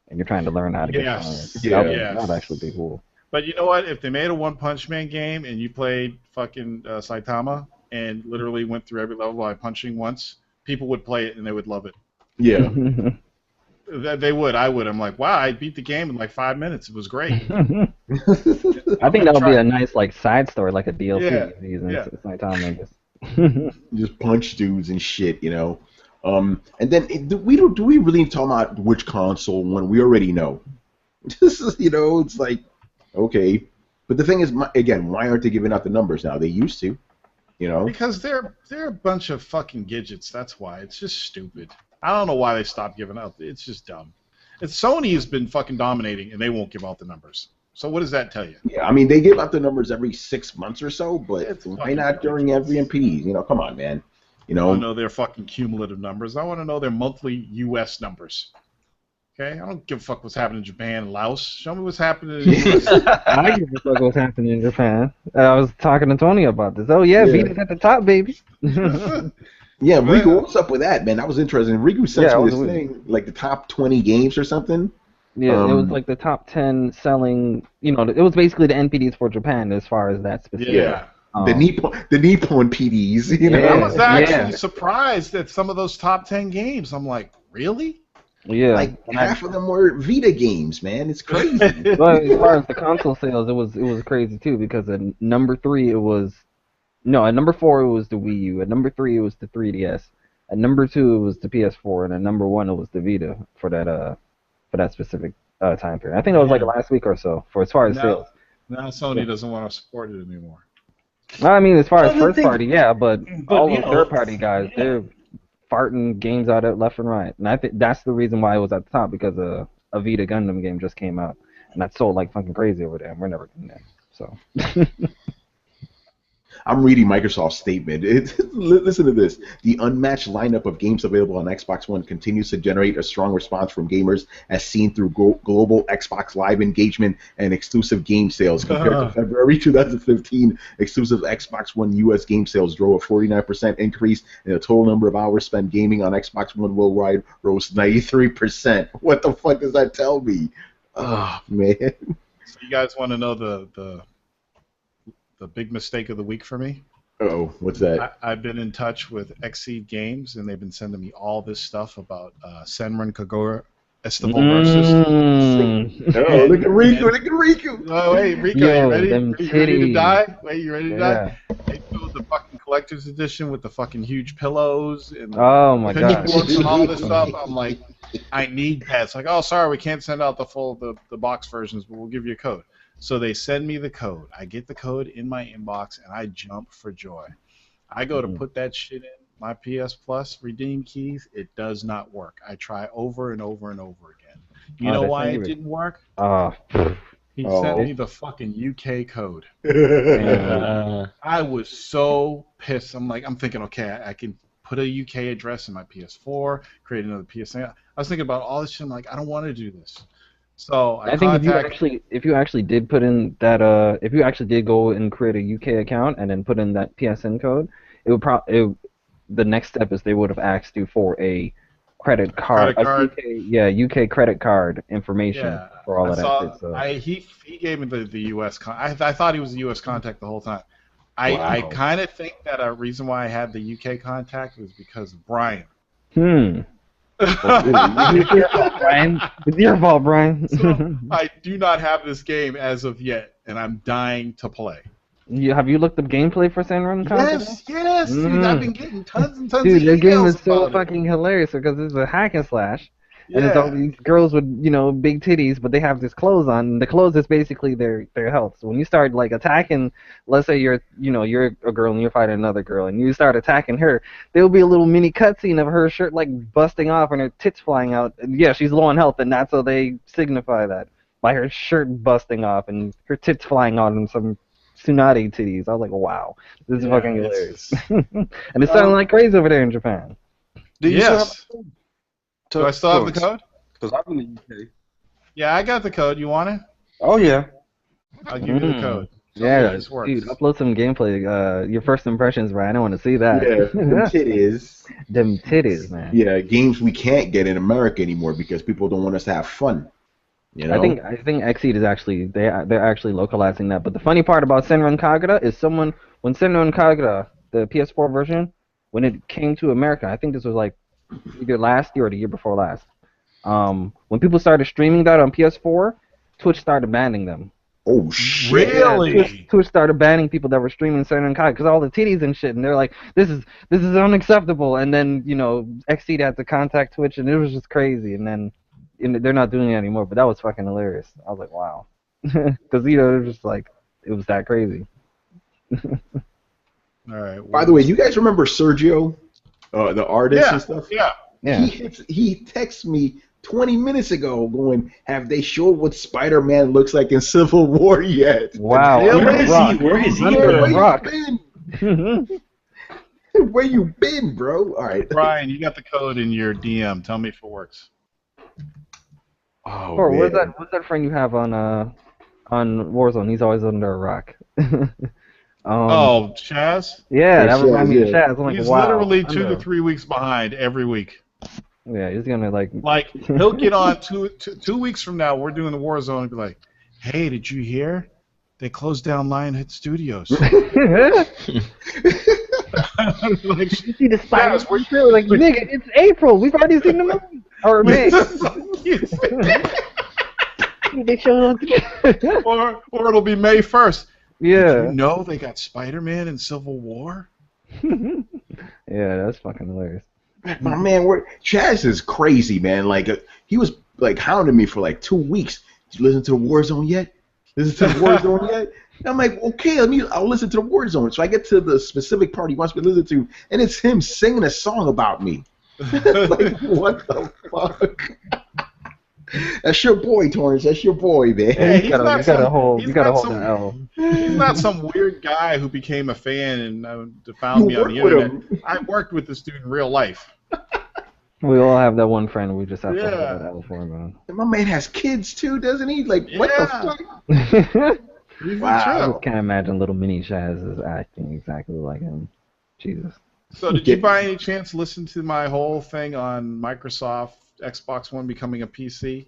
and you're trying to learn how to get that would actually be cool. But you know what? If they made a One Punch Man game and you played fucking Saitama and literally went through every level by punching once, people would play it and they would love it. Yeah. They would. I would. I'm like, wow, I beat the game in like 5 minutes. It was great. I think that would be a nice like side story, like a DLC. Saitama just punch dudes and shit, you know. And then do we really talk about which console when we already know? You know, it's like. Okay, but the thing is, again, why aren't they giving out the numbers now? They used to, you know. Because they're a bunch of fucking gadgets. That's why. It's just stupid. I don't know why they stopped giving out. It's just dumb. Sony has been fucking dominating, and they won't give out the numbers. So what does that tell you? Yeah, I mean, they give out the numbers every 6 months or so, but It's why not during every MPD? You know, come on, man. You I know, want to know their fucking cumulative numbers. I want to know their monthly U.S. numbers. Okay, I don't give a fuck what's happening in Japan and Laos. Show me what's happening in the U.S. I give a fuck what's happening in Japan. I was talking to Tony about this. Oh yeah, Vita's at the top, baby. Yeah, Riku, what's up with that, man? That was interesting. Riku sent me this weird. thing, like the top 20 games or something. Yeah, it was like the top 10 selling. You know, it was basically the NPDs for Japan as far as that specific. Yeah. The Nippon PDs. You know? I was actually surprised at some of those top 10 games. I'm like, really? Yeah. Like half of them were Vita games, man. It's crazy. But as far as the console sales, it was crazy too because at number 3 it was. No, at number 4 it was the Wii U. At number 3 it was the 3DS. At number 2 it was the PS4, and at number 1 it was the Vita for that specific time period. I think it was like last week or so for as far as sales. Now Sony doesn't want to support it anymore. I mean, as far as first party, yeah, but all the you know, third party guys, they're farting games out at left and right, and I think that's the reason why it was at the top because a Vita Gundam game just came out, and that sold like fucking crazy over there, and we're never getting there. So. I'm reading Microsoft's statement. Listen to this. The unmatched lineup of games available on Xbox One continues to generate a strong response from gamers as seen through global Xbox Live engagement and exclusive game sales. Compared to February 2015, exclusive Xbox One US game sales drove a 49% increase, and the total number of hours spent gaming on Xbox One worldwide rose 93%. What the fuck does that tell me? Oh, man. So you guys want to know the big mistake of the week for me? Uh-oh, what's that? I've been in touch with Xseed Games, and they've been sending me all this stuff about Senran Kagura Estival versus. Oh, look at Riku! Oh, wait, Riku, Yo, you ready? You ready to die? Wait, you ready to die? Yeah. They showed the fucking collector's edition with the fucking huge pillows and Oh my god. pitchforks and all this stuff. I'm like, I need that. It's like, oh, sorry, we can't send out the box versions, but we'll give you a code. So they send me the code. I get the code in my inbox, and I jump for joy. I go to put that shit in my PS Plus redeem keys. It does not work. I try over and over and over again. You know why it didn't work? He sent me the fucking UK code. I was so pissed. I'm thinking, okay, I can put a UK address in my PS4, create another PSN. I was thinking about all this shit. I'm like, I don't want to do this. So I think if you actually did put in that if you actually did go and create a UK account and then put in that PSN code, it would the next step is they would have asked you for a credit card. UK credit card information for all of that. So. He gave me the US I thought he was the US contact the whole time. I kind of think that a reason why I had the UK contact was because of Brian. It's your fault, Brian. It's your fault, Brian. So, I do not have this game as of yet, and I'm dying to play. Have you looked up gameplay for Senran? Yes, dude, I've been getting tons and tons of emails. Dude, the game is so it. fucking hilarious because it's a hack and slash. And it's all these girls with, big titties, but they have this clothes on. And the clothes is basically their health. So when you start like attacking, let's say you're a girl and you're fighting another girl, and you start attacking her, there'll be a little mini cutscene of her shirt like busting off and her tits flying out. And yeah, she's low on health, and that's how they signify that by her shirt busting off and her tits flying out and some tsunade titties. I was like, wow, this is fucking hilarious. And it's sounding like crazy over there in Japan. Do I still have the code? Because I'm in the UK. Yeah, I got the code. You want it? Oh, yeah. I'll give you the code. Yeah, dude, upload some gameplay. Your first impressions, Ryan. I want to see that. Yeah, them titties. Them titties, man. Yeah, games we can't get in America anymore because people don't want us to have fun. You know? I think Xseed is actually they're actually localizing that. But the funny part about Senran Kagura is when Senran Kagura, the PS4 version, when it came to America, I think this was like either last year or the year before last. When people started streaming that on PS4, Twitch started banning them. Oh shit! Really? Yeah, Twitch started banning people that were streaming Senran Kagura because all the titties and shit, and they're like, "This is unacceptable." And then Xseed had to contact Twitch, and it was just crazy. And then they're not doing it anymore. But that was fucking hilarious. I was like, "Wow," because it was just like it was that crazy. All right. By the way, you guys remember Sergio? The artist and stuff? Yeah. He texts me 20 minutes ago going, have they showed what Spider-Man looks like in Civil War yet? Wow. Where is he? Under a rock. Where you been, bro? All right. Brian, you got the code in your DM. Tell me if it works. Oh, Or man. what's that friend you have on Warzone? He's always under a rock. Chaz? Yeah, that Chaz, reminds me of yeah. Chaz. I'm like, He's wow. literally 2 to 3 weeks behind every week. Yeah, he's gonna like He'll get on 2 weeks from now. We're doing the Warzone and be like, "Hey, did you hear? They closed down Lionhead Studios." Like, you see the spiders? We're still like, nigga, it's April. We've already seen the movie. Or May. They showed up. or it'll be May 1st. Yeah. Did you know they got Spider-Man in Civil War? Yeah, that's fucking hilarious. My man, Chaz is crazy, man. Like he was like hounding me for like 2 weeks. Did you listen to the Warzone yet? Listen to the Warzone yet? And I'm like, okay, I'll listen to the Warzone. So I get to the specific part he wants me to listen to, and it's him singing a song about me. Like, what the fuck? That's your boy, Torrence. That's your boy, man. Yeah, You gotta hold the L. He's not some weird guy who became a fan and found me on the internet. I worked with this dude in real life. We all have that one friend we just have to hold Yeah. that L for, man. And my man has kids too, doesn't he? Like, what the Yeah. fuck? Wow, I Wow. just can't imagine little mini Chaz is acting exactly like him. Jesus. So did you by any chance listen to my whole thing on Microsoft Xbox One becoming a PC?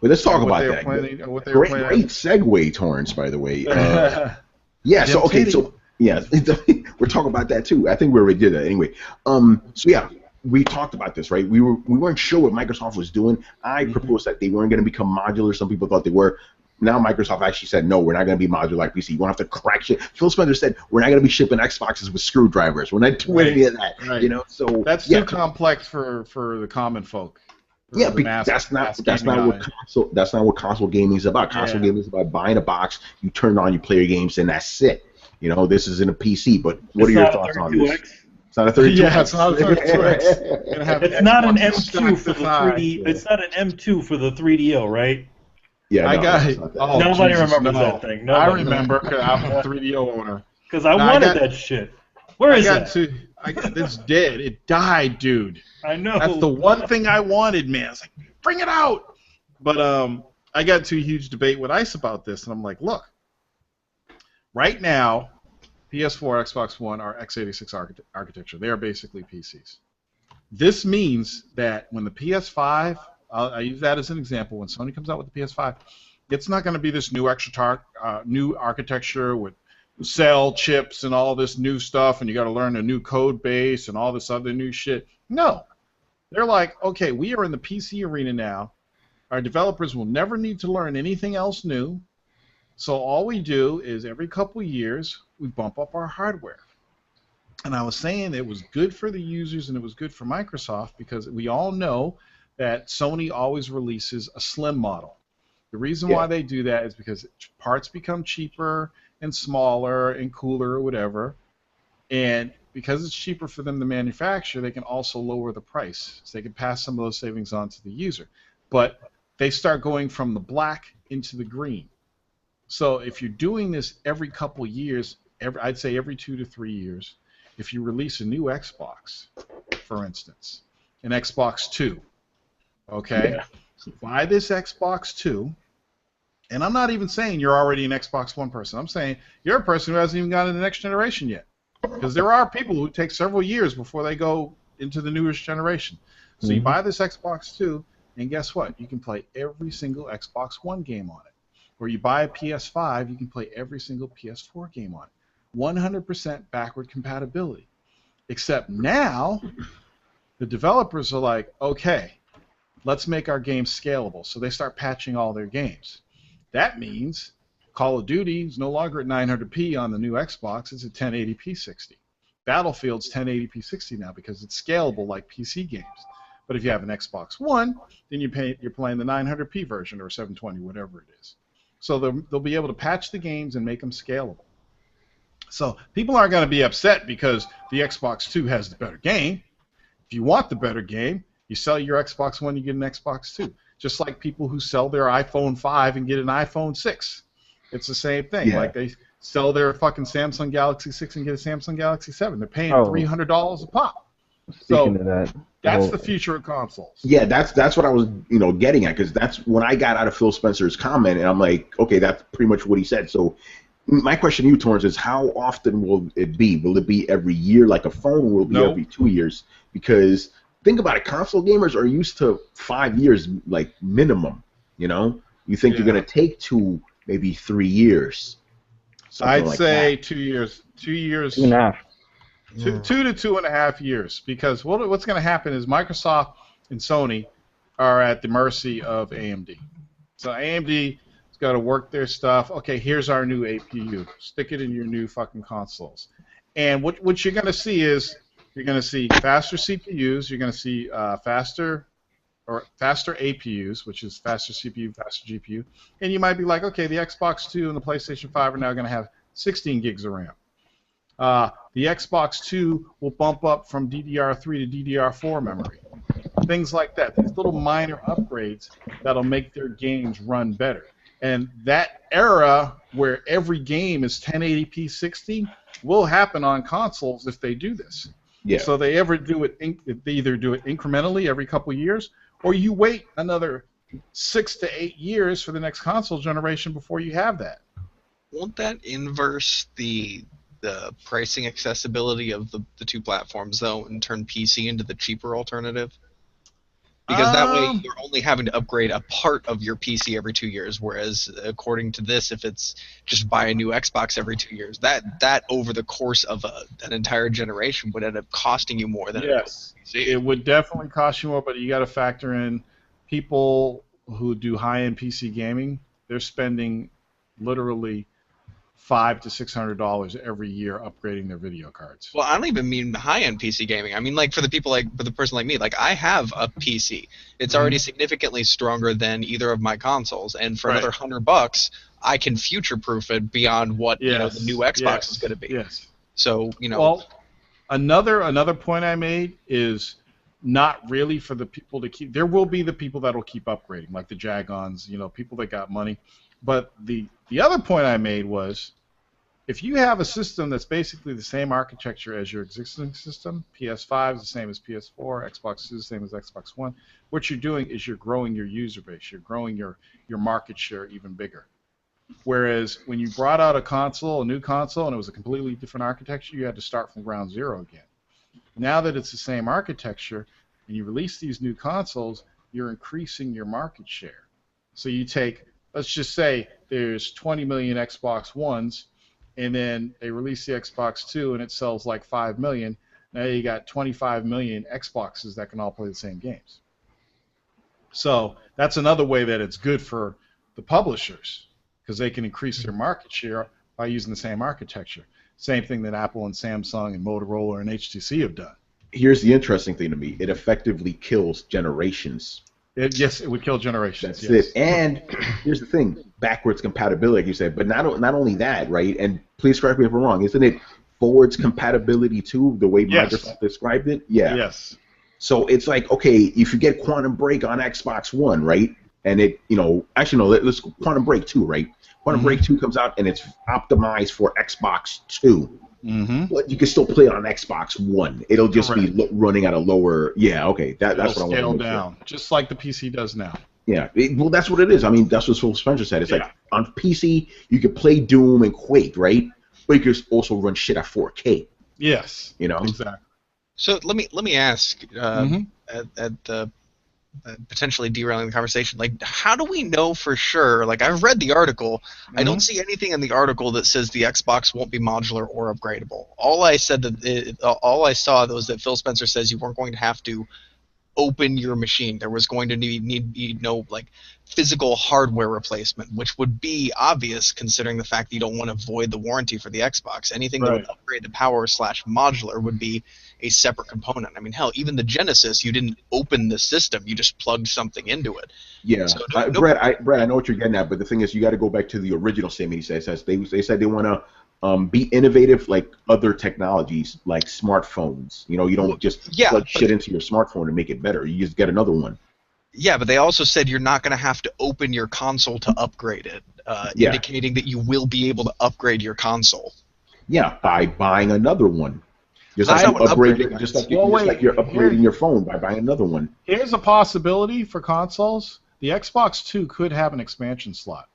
Well, let's talk What about they were that. planning- what they were planning. Great segue, Torrence, by the way. Yeah, so, okay, so, yeah, we're talking about that too. I think we already did that anyway. So, yeah, we talked about this, right? We weren't sure what Microsoft was doing. I proposed that they weren't going to become modular. Some people thought they were. Now Microsoft actually said, no, we're not going to be modular like PC. You won't have to crack shit. Phil Spencer said, we're not going to be shipping Xboxes with screwdrivers. We're not doing any of that. Right. You know, so That's too complex for the common folk. Yeah, that's not what console gaming is about. Console gaming is about buying a box, you turn it on, you play your games, and that's it. You know, this isn't a PC. But what are your thoughts on this? It's not a 32X. Yeah, it's not a 32X. It's not an M2 for the 3D. It's not an M2 for the 3DO, right? Yeah, I got it. Oh, nobody remembers that thing. I remember because I'm a 3DO owner. Because I wanted that shit. Where is it? It's dead. It died, dude. I know. That's the one thing I wanted, man. It's like, bring it out. But I got into a huge debate with Ice about this, and I'm like, look, right now, PS4, Xbox One are x86 architecture. They are basically PCs. This means that when the PS5, I use that as an example, when Sony comes out with the PS5, it's not going to be this new new architecture with cell chips and all this new stuff, and you got to learn a new code base and all this other new shit. No. They're like, okay, we are in the PC arena now. Our developers will never need to learn anything else new. So all we do is every couple years, we bump up our hardware. And I was saying it was good for the users and it was good for Microsoft because we all know that Sony always releases a slim model. The reason why they do that is because parts become cheaper and smaller and cooler or whatever. And because it's cheaper for them to manufacture, they can also lower the price. So they can pass some of those savings on to the user. But they start going from the black into the green. So if you're doing this every couple years, I'd say every 2 to 3 years, if you release a new Xbox, for instance, an Xbox 2, okay? So buy this Xbox 2, and I'm not even saying you're already an Xbox One person. I'm saying you're a person who hasn't even gotten to the next generation yet. Because there are people who take several years before they go into the newest generation. So you buy this Xbox 2, and guess what? You can play every single Xbox One game on it. Or you buy a PS5, you can play every single PS4 game on it. 100% backward compatibility. Except now, the developers are like, okay, let's make our games scalable. So they start patching all their games. That means Call of Duty is no longer at 900p on the new Xbox, it's at 1080p 60. Battlefield's 1080p 60 now because it's scalable like PC games. But if you have an Xbox One, then you're playing the 900p version or 720, whatever it is. So they'll be able to patch the games and make them scalable. So people aren't going to be upset because the Xbox 2 has the better game. If you want the better game, You sell your Xbox One, you get an Xbox 2. Just like people who sell their iPhone 5 and get an iPhone 6. It's the same thing. Yeah. Like they sell their fucking Samsung Galaxy 6 and get a Samsung Galaxy 7. They're paying $300 a pop. Speaking of that, that's the future of consoles. Yeah, that's what I was getting at, because that's when I got out of Phil Spencer's comment, and I'm like, okay, that's pretty much what he said. So my question to you, Torrence, is how often will it be? Will it be every year like a phone, or will it be every 2 years? Because think about it, console gamers are used to 5 years, like, minimum, You think you're going to take 2, maybe 3 years. I'd like say that. 2 years. 2 years. 2.5. 2 to 2.5 years. Because what's going to happen is Microsoft and Sony are at the mercy of AMD. So AMD has got to work their stuff. Okay, here's our new APU. Stick it in your new fucking consoles. And what you're going to see is you're going to see faster CPUs. You're going to see faster APUs, which is faster CPU, faster GPU. And you might be like, okay, the Xbox 2 and the PlayStation 5 are now going to have 16 gigs of RAM. The Xbox 2 will bump up from DDR3 to DDR4 memory. Things like that. These little minor upgrades that'll make their games run better. And that era where every game is 1080p 60 will happen on consoles if they do this. Yeah. So they either do it incrementally every couple of years, or you wait another 6 to 8 years for the next console generation before you have that. Won't that inverse the pricing accessibility of the two platforms, though, and turn PC into the cheaper alternative? Because that way you're only having to upgrade a part of your PC every 2 years, whereas according to this, if it's just buy a new Xbox every 2 years, that over the course of an entire generation would end up costing you more than yes, it would definitely cost you more, but you got to factor in people who do high-end PC gaming. They're spending literally $500 to $600 every year upgrading their video cards. Well, I don't even mean high-end PC gaming. I mean, like, for the person like me, like, I have a PC. It's already significantly stronger than either of my consoles, and for another $100, I can future-proof it beyond what the new Xbox is going to be. Yes. So Well, another point I made is not really for the people to keep. There will be the people that will keep upgrading, like the Jagons, people that got money. But the other point I made was, if you have a system that's basically the same architecture as your existing system, PS5 is the same as PS4, Xbox 2 is the same as Xbox One, what you're doing is you're growing your user base. You're growing your market share even bigger. Whereas when you brought out a new console, and it was a completely different architecture, you had to start from ground zero again. Now that it's the same architecture, and you release these new consoles, you're increasing your market share. So you take, let's just say there's 20 million Xbox Ones, and then they release the Xbox 2 and it sells like 5 million. Now you got 25 million Xboxes that can all play the same games. So that's another way that it's good for the publishers, because they can increase their market share by using the same architecture. Same thing that Apple and Samsung and Motorola and HTC have done. Here's the interesting thing to me. It effectively kills generations. Yes, it would kill generations. That's it. And here's the thing, backwards compatibility, like you said. But not only that, right? And please correct me if I'm wrong. Isn't it forwards compatibility too, the way Microsoft described it? Yeah. Yes. So it's like, okay, if you get Quantum Break on Xbox One, right? And it, actually no, let's Quantum Break 2, right? Quantum Break 2 comes out and it's optimized for Xbox 2. But you can still play it on Xbox One. It'll just be running at a lower. Yeah, okay. That's what I want to scale down, just like the PC does now. Yeah, well, that's what it is. I mean, that's what Phil Spencer said. It's like on PC you can play Doom and Quake, right? But you can also run shit at 4K. Yes. Exactly. So let me ask at the potentially derailing the conversation, like, how do we know for sure? Like, I've read the article. I don't see anything in the article that says the Xbox won't be modular or upgradable. All I saw was that Phil Spencer says you weren't going to have to open your machine. There was going to need no like physical hardware replacement, which would be obvious considering the fact that you don't want to void the warranty for the Xbox. Anything that would upgrade the power / modular would be a separate component. I mean, hell, even the Genesis, you didn't open the system; you just plugged something into it. Yeah, so Brad, I know what you're getting at, but the thing is, you got to go back to the original statement. He says they said they want to be innovative like other technologies, like smartphones. You know, you don't just plug shit into your smartphone and make it better. You just get another one. Yeah, but they also said you're not going to have to open your console to upgrade it, indicating that you will be able to upgrade your console. Yeah, by buying another one. Just That's like not what upgrading, upgrading just is. like you're upgrading your phone by buying another one. Here's a possibility for consoles. The Xbox 2 could have an expansion slot.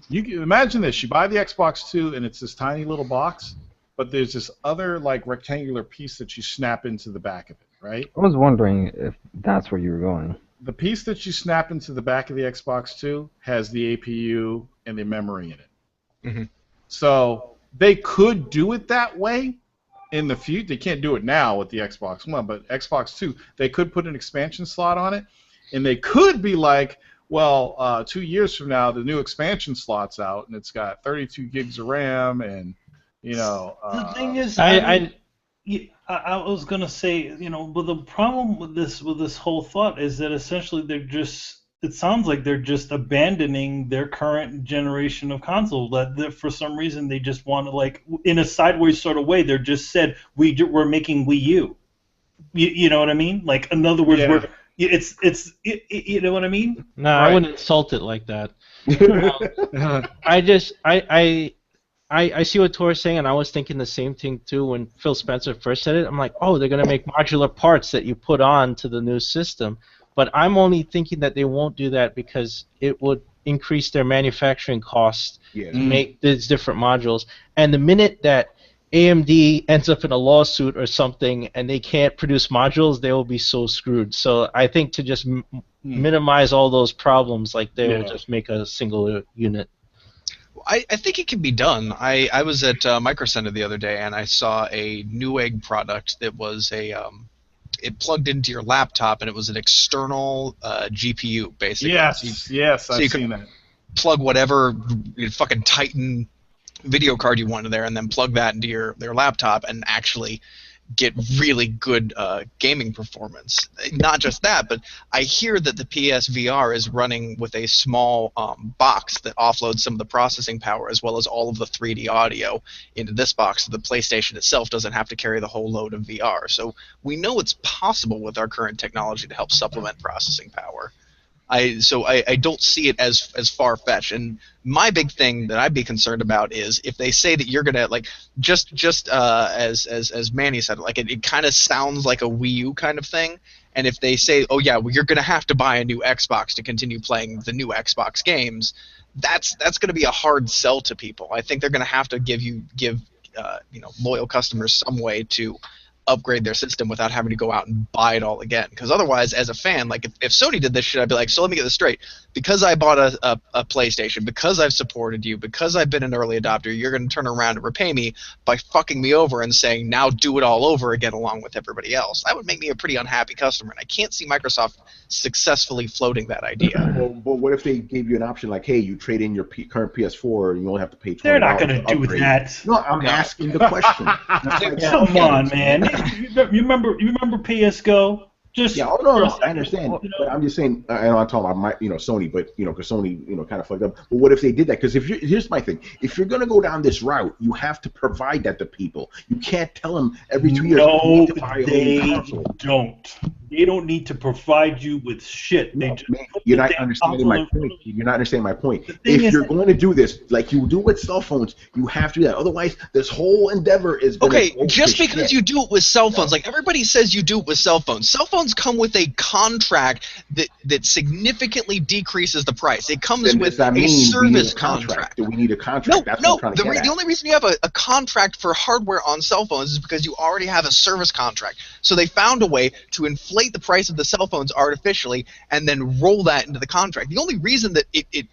You can imagine this: you buy the Xbox 2 and it's this tiny little box, but there's this other like rectangular piece that you snap into the back of it, right? I was wondering if that's where you were going. The piece that you snap into the back of the Xbox 2 has the APU and the memory in it. Mm-hmm. So they could do it that way in the future. They can't do it now with the Xbox One, but Xbox 2, they could put an expansion slot on it, and they could be like, well, 2 years from now, the new expansion slot's out, and it's got 32 gigs of RAM, and, you know... the thing is, I was gonna say, you know, but the problem with this whole thought is that essentially it sounds like they're just abandoning their current generation of console. That for some reason they just want to, like, in a sideways sort of way, they're just said we're making Wii U. You know what I mean? Like, in other words, you know what I mean? No, right. I wouldn't insult it like that. I see what Tor's saying, and I was thinking the same thing too when Phil Spencer first said it. I'm like, oh, they're going to make modular parts that you put on to the new system. But I'm only thinking that they won't do that because it would increase their manufacturing costs to make these different modules. And the minute that AMD ends up in a lawsuit or something and they can't produce modules, they will be so screwed. So I think to just minimize all those problems, like they will just make a single unit. I think it can be done. I was at Micro Center the other day and I saw a Newegg product that was it plugged into your laptop and it was an external GPU basically. Yes, I've seen that. Plug whatever fucking Titan video card you wanted there and then plug that into their laptop and actually get really good gaming performance. Not just that, but I hear that the PSVR is running with a small box that offloads some of the processing power as well as all of the 3D audio into this box, so the PlayStation itself doesn't have to carry the whole load of VR. So we know it's possible with our current technology to help supplement processing power. So I don't see it as far-fetched. And my big thing that I'd be concerned about is if they say that you're gonna, like, just as Manny said, like it kind of sounds like a Wii U kind of thing. And if they say, oh yeah, well, you're gonna have to buy a new Xbox to continue playing the new Xbox games, that's gonna be a hard sell to people. I think they're gonna have to give loyal customers some way to upgrade their system without having to go out and buy it all again. Because otherwise, as a fan, like if Sony did this shit, I'd be like, so let me get this straight. Because I bought a PlayStation, because I've supported you, because I've been an early adopter, you're going to turn around and repay me by fucking me over and saying, now do it all over again along with everybody else. That would make me a pretty unhappy customer, and I can't see Microsoft successfully floating that idea. Well, but what if they gave you an option like, hey, you trade in your current PS4 and you only have to pay $20? They're not going to do that. No, I'm asking the question. Come on, man. You remember PS Go? I understand, but I'm just saying. I know I'm talking about Sony, but because Sony kind of fucked up. But what if they did that? Because here's my thing: if you're gonna go down this route, you have to provide that to people. You can't tell them every 2 years. No, they don't. They don't need to provide you with shit. You're not understanding my point. You're not understanding my point. If you're going to do this, like you do with cell phones, you have to do that. Otherwise, this whole endeavor is going to go just because you do it with cell phones. Like everybody says you do it with cell phones. Cell phones come with a contract that significantly decreases the price. It comes with a service contract. Do we need a contract? The only reason you have a contract for hardware on cell phones is because you already have a service contract. So they found a way to inflate the price of the cell phones artificially and then roll that into the contract. The only reason that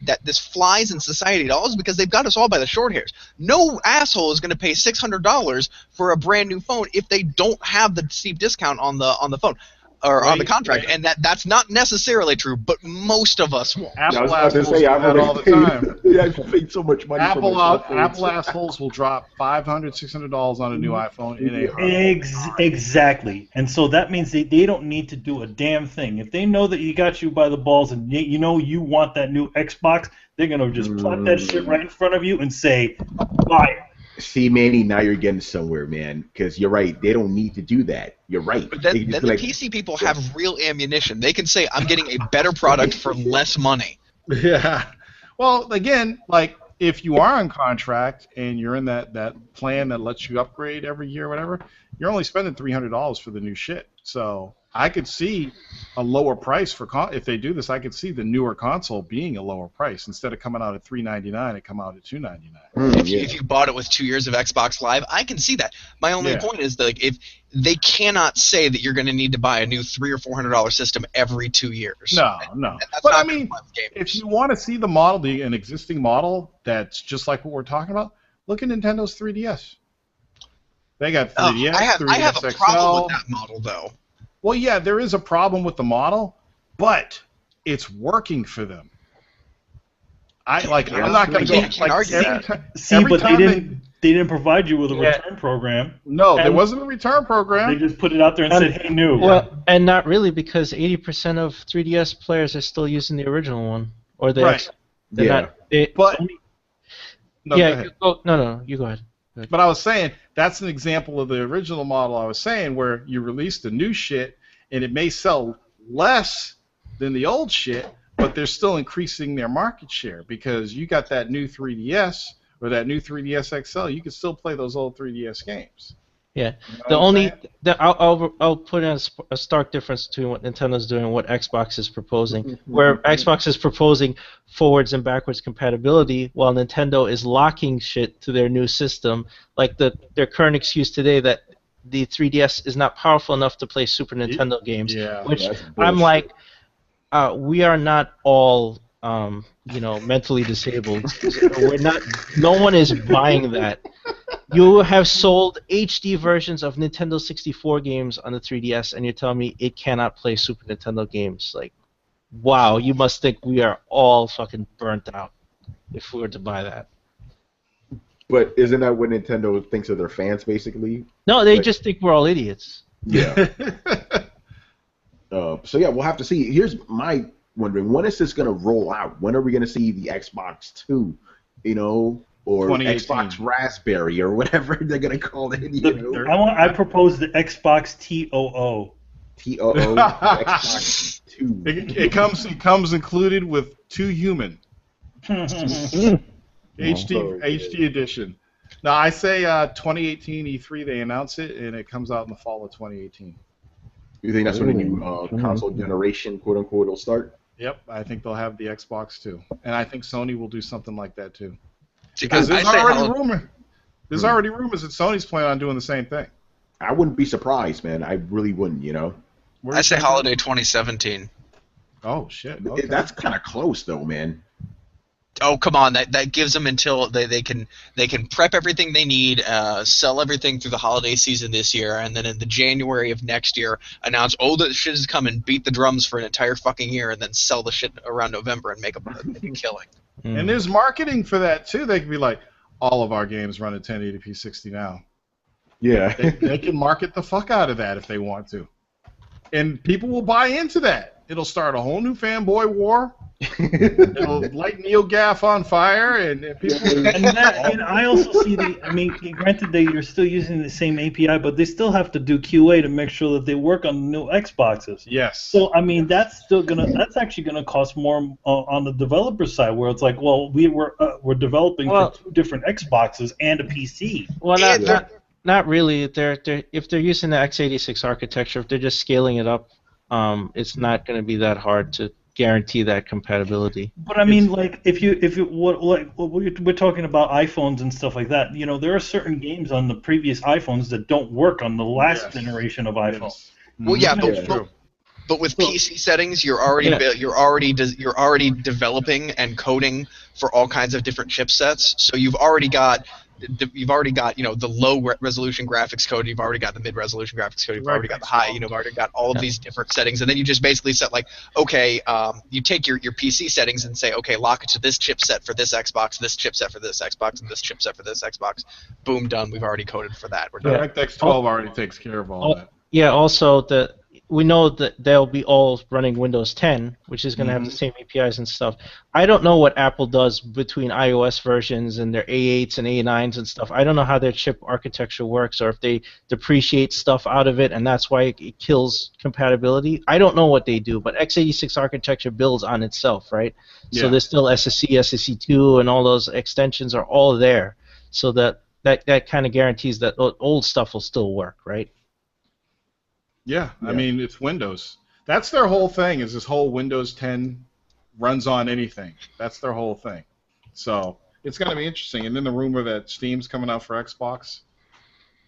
that this flies in society at all is because they've got us all by the short hairs. No asshole is going to pay $600 for a brand new phone if they don't have the steep discount on the phone. Or on the contract, and that's not necessarily true, but most of us will. Apple assholes do that all the time. I paid so much money. Apple assholes will drop $500, $600 on a new iPhone in a heartbeat. Exactly, and so that means they don't need to do a damn thing. If they know that you got you by the balls and you want that new Xbox, they're gonna just plot that shit right in front of you and say, buy it. See, Manny, now you're getting somewhere, man. Because you're right. They don't need to do that. You're right. But then the PC people have real ammunition. They can say, I'm getting a better product for less money. Yeah. Well, again, like, if you are on contract and you're in that plan that lets you upgrade every year or whatever, you're only spending $300 for the new shit. So I could see a lower price for if they do this. I could see the newer console being a lower price instead of coming out at $399. It come out at $299. If you bought it with 2 years of Xbox Live, I can see that. My only point is that, like, if they cannot say that you're going to need to buy a new $300 or $400 system every 2 years. No. But I mean, if you want to see the model, an existing model that's just like what we're talking about, look at Nintendo's 3DS. They got 3DS. I have a problem with that model, though. Well, yeah, there is a problem with the model, but it's working for them. I'm not going to go. Argue that. See, but they didn't provide you with a return program. No, there wasn't a return program. They just put it out there and said, "Hey, new." Well, and not really, because 80% of 3DS players are still using the original one, or they. Right. No, you go ahead. But I was saying, that's an example of the original model I was saying, where you release the new shit, and it may sell less than the old shit, but they're still increasing their market share, because you got that new 3DS, or that new 3DS XL, you can still play those old 3DS games. Yeah. You know I'll put in a stark difference between what Nintendo's doing and what Xbox is proposing. Where Xbox is proposing forwards and backwards compatibility, while Nintendo is locking shit to their new system. Like their current excuse today that the 3DS is not powerful enough to play Super Nintendo games. Yeah, which I'm like, we are not all mentally disabled. No one is buying that. You have sold HD versions of Nintendo 64 games on the 3DS, and you're telling me it cannot play Super Nintendo games. Like, wow, you must think we are all fucking burnt out if we were to buy that. But isn't that what Nintendo thinks of their fans, basically? No, they just think we're all idiots. Yeah. So yeah, we'll have to see. Here's my wondering: when is this going to roll out? When are we going to see the Xbox 2? Or Xbox Raspberry, or whatever they're going to call it. I propose the Xbox TOO. TOO, Xbox 2. It comes included with 2 human. HD edition. Now, I say 2018 E3, they announce it, and it comes out in the fall of 2018. You think that's when the new console generation, quote unquote, will start? Yep, I think they'll have the Xbox too, and I think Sony will do something like that too. Because there's already rumors that Sony's planning on doing the same thing. I wouldn't be surprised, man. I really wouldn't. I say holiday 2017. Oh shit! Okay. That's kind of close, though, man. Oh, come on! That gives them until they can prep everything they need, sell everything through the holiday season this year, and then in the January of next year announce, the shit is coming, beat the drums for an entire fucking year, and then sell the shit around November and make a killing. And there's marketing for that too. They can be like, all of our games run at 1080p 60 now. Yeah. they can market the fuck out of that if they want to, and people will buy into that. It'll start a whole new fanboy war. It'll light NeoGAF on fire, and people. And I also see granted you're still using the same API, but they still have to do QA to make sure that they work on the new Xboxes. Yes. So that's actually gonna cost more on the developer side, where it's like, well, we're developing for 2 different Xboxes and a PC. Well, not really. If they're using the x86 architecture, if they're just scaling it up, it's not going to be that hard to guarantee that compatibility. But we're talking about iPhones and stuff like that. There are certain games on the previous iPhones that don't work on the last generation of iPhone. Yes. Well, yeah, but with PC settings, you're already developing and coding for all kinds of different chipsets. So you've already got the low resolution graphics code, you've already got the mid resolution graphics code, you've already got the high, you've already got all of these different settings, and then you just basically set you take your PC settings and say, okay, lock it to this chipset for this Xbox, this chipset for this Xbox, and this chipset for this Xbox. Boom, done. We've already coded for that. We're done. DirectX 12 already takes care of all that. Yeah. Also, we know that they'll be all running Windows 10, which is going to have the same APIs and stuff. I don't know what Apple does between iOS versions and their A8s and A9s and stuff. I don't know how their chip architecture works, or if they depreciate stuff out of it, and that's why it kills compatibility. I don't know what they do, but x86 architecture builds on itself, right? Yeah. So there's still SSC, SSC2, and all those extensions are all there, so that kind of guarantees that old stuff will still work, right? Yeah, I mean, it's Windows. That's their whole thing, is this whole Windows 10 runs on anything. That's their whole thing. So it's going to be interesting. And then the rumor that Steam's coming out for Xbox,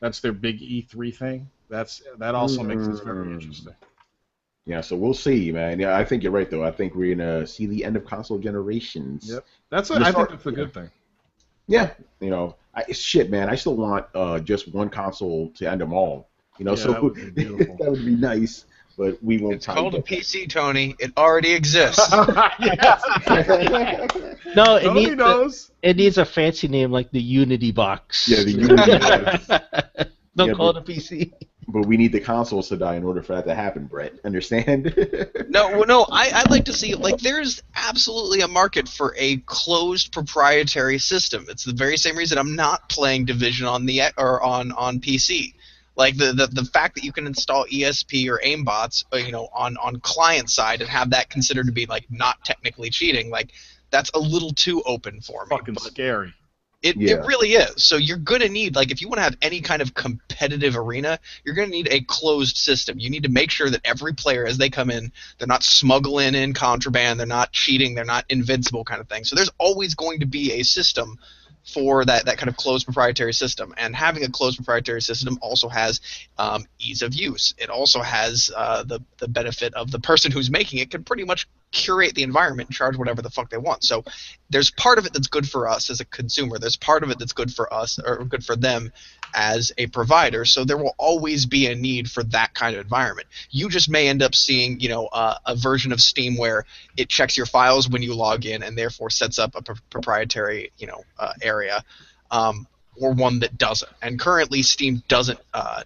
that's their big E3 thing. That also makes this very interesting. Yeah, so we'll see, man. Yeah, I think you're right, though. I think we're going to see the end of console generations. Yep. I think that's a good thing. Yeah, you know, shit, man. I still want just one console to end them all. You know, so that would be nice, but we won't. It's called a PC, Tony. It already exists. No, it needs a fancy name like the Unity box. Yeah, the Unity box. Don't call it a PC. But we need the consoles to die in order for that to happen, Brett. Understand? No. I'd like to see, like, there's absolutely a market for a closed proprietary system. It's the very same reason I'm not playing Division on PC. Like the fact that you can install ESP or aimbots, on client side and have that considered to be like not technically cheating, like that's a little too open for me. Fucking scary. It really is. So you're going to need, like, if you want to have any kind of competitive arena, you're going to need a closed system. You need to make sure that every player, as they come in, they're not smuggling in contraband, they're not cheating, they're not invincible kind of thing. So there's always going to be a system for that kind of closed proprietary system. And having a closed proprietary system also has ease of use. It also has the benefit of the person who's making it can pretty much curate the environment and charge whatever the fuck they want. So there's part of it that's good for us as a consumer. There's part of it that's good for us or good for them as a provider. So there will always be a need for that kind of environment. You just may end up seeing, a version of Steam where it checks your files when you log in and therefore sets up a proprietary, area. Or one that doesn't. And currently, Steam doesn't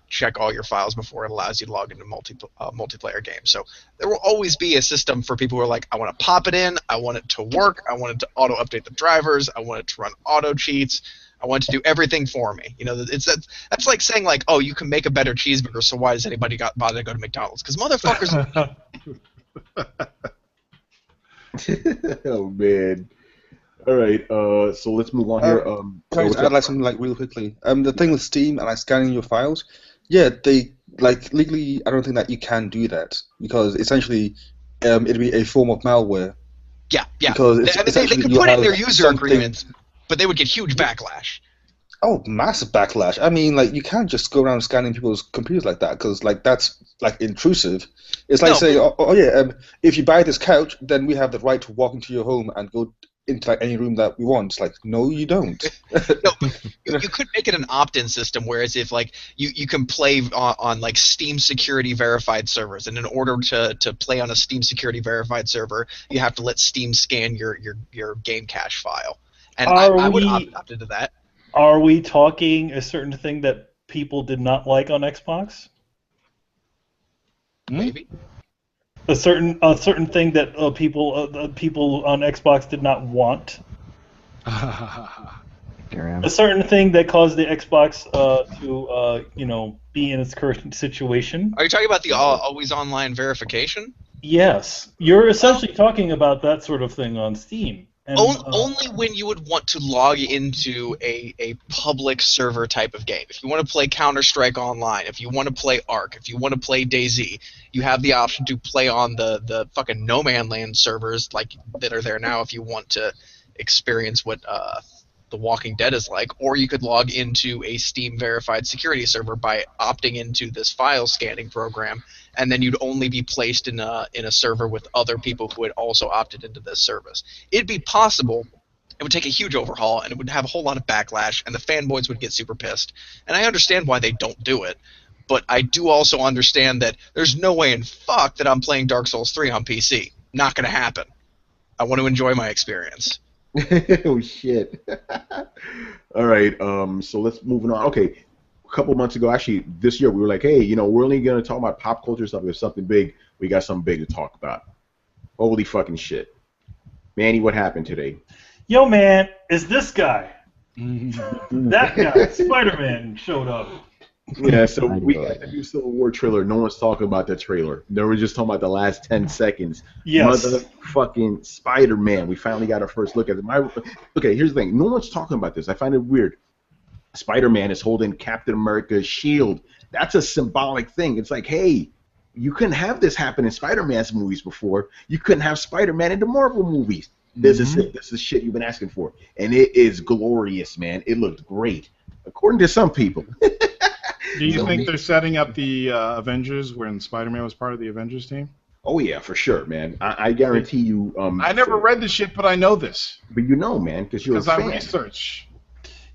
check all your files before it allows you to log into multiplayer games. So there will always be a system for people who are like, I want to pop it in, I want it to work, I want it to auto-update the drivers, I want it to run auto-cheats, I want it to do everything for me. That's like saying, like, oh, you can make a better cheeseburger, so why does anybody bother to go to McDonald's? Because motherfuckers... Oh, man. All right, so let's move on here. Can I just add like something like real quickly? The thing with Steam and like scanning your files, they like legally. I don't think that you can do that because essentially, it'd be a form of malware. Yeah. Because they could put it in their user agreements, but they would get huge backlash. Oh, massive backlash! I mean, like you can't just go around scanning people's computers like that because like that's like intrusive. It's like saying, if you buy this couch, then we have the right to walk into your home and go into like any room that we want. It's like, no, you don't. No, you could make it an opt-in system, whereas if like you can play on like Steam security verified servers, and in order to play on a Steam security verified server, you have to let Steam scan your game cache file. And I would opt into that. Are we talking a certain thing that people did not like on Xbox? Maybe. A certain thing that people on Xbox did not want. A certain thing that caused the Xbox to be in its current situation. Are you talking about the always online verification? Yes, you're essentially talking about that sort of thing on Steam. And, only when you would want to log into a public server type of game. If you want to play Counter-Strike Online, if you want to play Ark, if you want to play DayZ, you have the option to play on the fucking No Man Land servers like that are there now if you want to experience what The Walking Dead is like, or you could log into a Steam verified security server by opting into this file scanning program, and then you'd only be placed in a server with other people who had also opted into this service. It'd be possible. It would take a huge overhaul, and it would have a whole lot of backlash, and the fanboys would get super pissed. And I understand why they don't do it, but I do also understand that there's no way in fuck that I'm playing Dark Souls 3 on PC. Not going to happen. I want to enjoy my experience. Oh, shit. All right, so let's move on. Okay, couple months ago, actually this year, we were like, hey, you know, we're only going to talk about pop culture stuff. If something big, we got something big to talk about. Holy fucking shit. Manny, what happened today? Yo, man, it's this guy. That guy, Spider-Man, showed up. Yeah, so we got the new Civil War trailer. No one's talking about the trailer. They were just talking about the last 10 seconds. Yes. Motherfucking Spider-Man. We finally got our first look at it. Okay, here's the thing. No one's talking about this. I find it weird. Spider-Man is holding Captain America's shield. That's a symbolic thing. It's like, hey, you couldn't have this happen in Spider-Man's movies before. You couldn't have Spider-Man in the Marvel movies. This is it. This is shit you've been asking for. And it is glorious, man. It looked great. According to some people. Do you think they're setting up the Avengers when Spider-Man was part of the Avengers team? Oh, yeah, for sure, man. I guarantee you. I never read the shit, but I know this. But you know, man, because you're a fan. Because I research.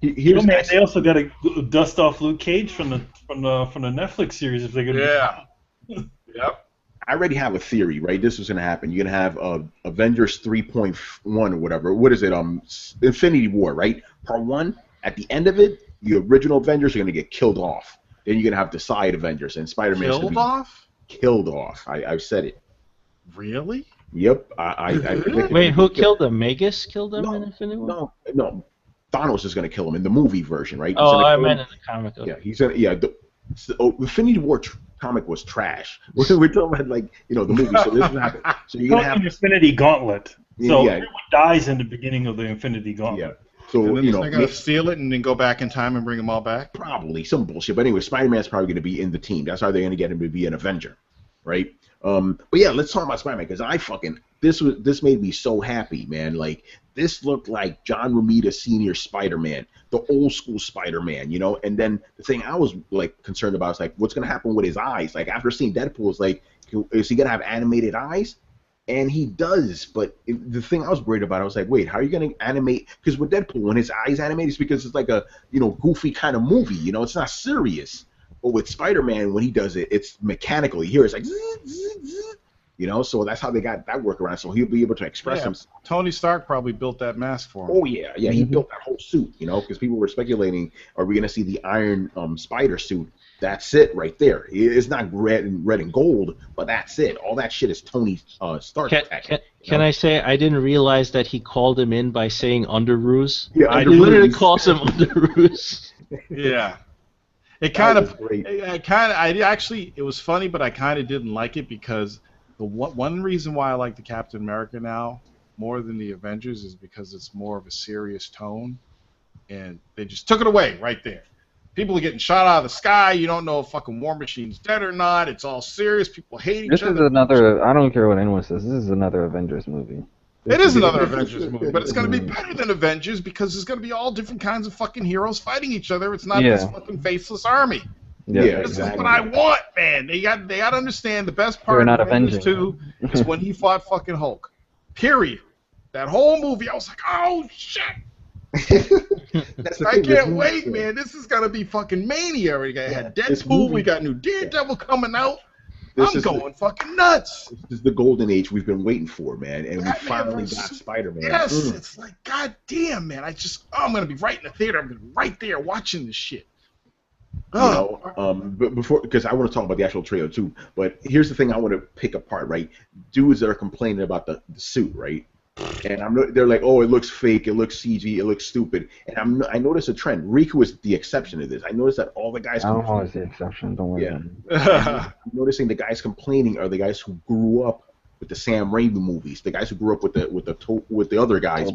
Man, they also got to dust off Luke Cage from the Netflix series if they're going to. Yeah. Yep. I already have a theory, right? This was going to happen. You're going to have Avengers 3.1 or whatever. What is it? Infinity War, right? Part 1, at the end of it, the original Avengers are going to get killed off. Then you're going to have the side Avengers, and Spider-Man's going to be off? Killed off. I've said it. Really? Yep. Wait, who killed him? Magus killed him in Infinity War? No. Thanos is going to kill him in the movie version, right? Oh, I meant in the comic. Okay. Yeah, he's going to. Yeah, the Infinity War comic was trash. We're talking about the movie. So this is happening. So you're going to have Infinity Gauntlet. So everyone dies in the beginning of the Infinity Gauntlet. Yeah. So and then they're gonna steal it and then go back in time and bring them all back. Probably some bullshit. But anyway, Spider-Man's probably going to be in the team. That's how they're going to get him to be an Avenger, right? But yeah, let's talk about Spider-Man because this made me so happy, man. Like this looked like John Romita Sr. Spider-Man, the old school Spider-Man, you know. And then the thing I was like concerned about is like what's going to happen with his eyes. Like after seeing Deadpool, it's like is he going to have animated eyes? And he does, but the thing I was worried about, I was like, wait, how are you going to animate? Because with Deadpool, when his eyes animate, it's because it's like a, goofy kind of movie, it's not serious. But with Spider-Man, when he does it, it's mechanical. You hear it's like, so that's how they got that workaround. So he'll be able to express himself. Tony Stark probably built that mask for him. Oh, yeah, he built that whole suit, because people were speculating, are we going to see the Iron Spider suit? That's it right there. It's not red and gold, but that's it. All that shit is Tony Stark. Can I say I didn't realize that he called him in by saying Underoos? Yeah, he literally calls him Underoos. Yeah. It was funny, but I kind of didn't like it because the one reason why I like the Captain America now more than the Avengers is because it's more of a serious tone, and they just took it away right there. People are getting shot out of the sky. You don't know if fucking War Machine's dead or not. It's all serious. People hate each other. This is another. I don't care what anyone says. This is another Avengers movie. It is another Avengers movie, but it's going to be better than Avengers because there's going to be all different kinds of fucking heroes fighting each other. It's not this fucking faceless army. Yeah, this is what I want, man. They got to understand the best part of Avengers 2 is when he fought fucking Hulk. Period. That whole movie, I was like, oh shit. I can't wait, man. This is gonna be fucking mania. We had Deadpool, we got new Daredevil coming out. I'm going fucking nuts. This is the golden age we've been waiting for, man, and we finally got Spider-Man. Yes, it's like, god damn, man. I'm gonna be right in the theater. I'm gonna be right there watching this shit. But before, because I want to talk about the actual trailer too. But here's the thing I want to pick apart, right? Dudes that are complaining about the suit, right? And they're like, oh, it looks fake, it looks CG, it looks stupid. And I noticed a trend. Riku is the exception to this. I noticed that all the guys. I don't always the exception. Don't worry. Yeah. I'm noticing the guys complaining are the guys who grew up with the Sam Raimi movies, the guys who grew up with the other guys.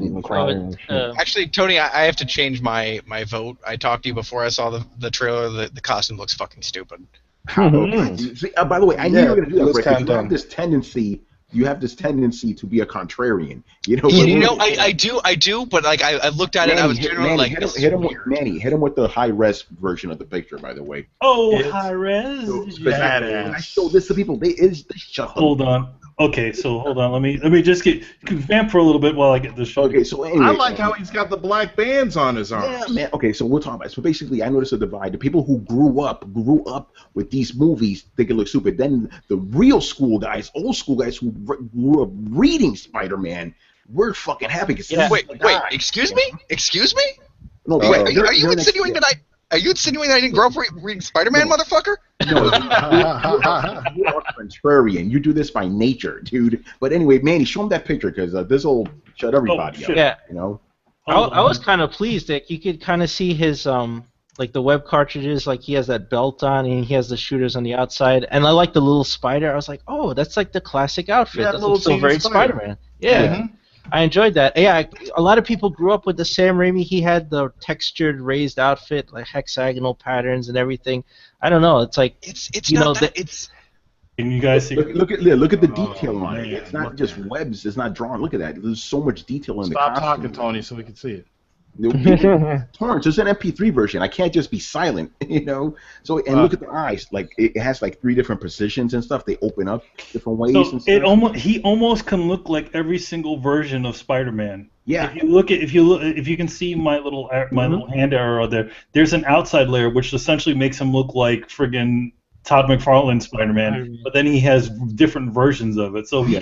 Actually, Tony, I have to change my vote. I talked to you before I saw the trailer. The costume looks fucking stupid. By the way, I knew you were going to do that, Rick. You have this tendency to be a contrarian. I do, but like I looked at it, I was generally like, hit him with the high res version of the picture, by the way. Oh, high res. When I show this to people, they shut up. Hold on. Okay, so hold on. Let me just vamp for a little bit while I get this show. Okay, so anyway, I like how he's got the black bands on his arms. Yeah, man. Okay, so we'll talk about it. So basically, I noticed a divide. The people who grew up with these movies think it looks stupid. Then the real school guys, old school guys who grew up reading Spider-Man, we're fucking happy. Wait, excuse me? No, are you insinuating that Are you insinuating that I didn't grow up reading Spider-Man, motherfucker? No, you are contrarian. You do this by nature, dude. But anyway, Manny, show him that picture because this will shut everybody up. Yeah. You know. I was kind of pleased that you could kind of see his like the web cartridges, like he has that belt on and he has the shooters on the outside, and I like the little spider. I was like, oh, that's like the classic outfit. Yeah, That's still very Spider-Man. Yeah. I enjoyed that. Yeah, a lot of people grew up with the Sam Raimi. He had the textured, raised outfit, like hexagonal patterns and everything. I don't know. It's like it's not that. It's. Can you guys see? Look at the detail on it. It's not just webs. It's not drawn. Look at that. There's so much detail in the costume. Stop talking, Tony, so we can see it. Torrence, it's an MP3 version. I can't just be silent, you know. So look at the eyes. Like it has like 3 different positions and stuff. They open up different ways. So and stuff. he almost can look like every single version of Spider-Man. Yeah. If you can see my little hand arrow there. There's an outside layer which essentially makes him look like friggin' Todd McFarlane Spider-Man, but then he has different versions of it. So he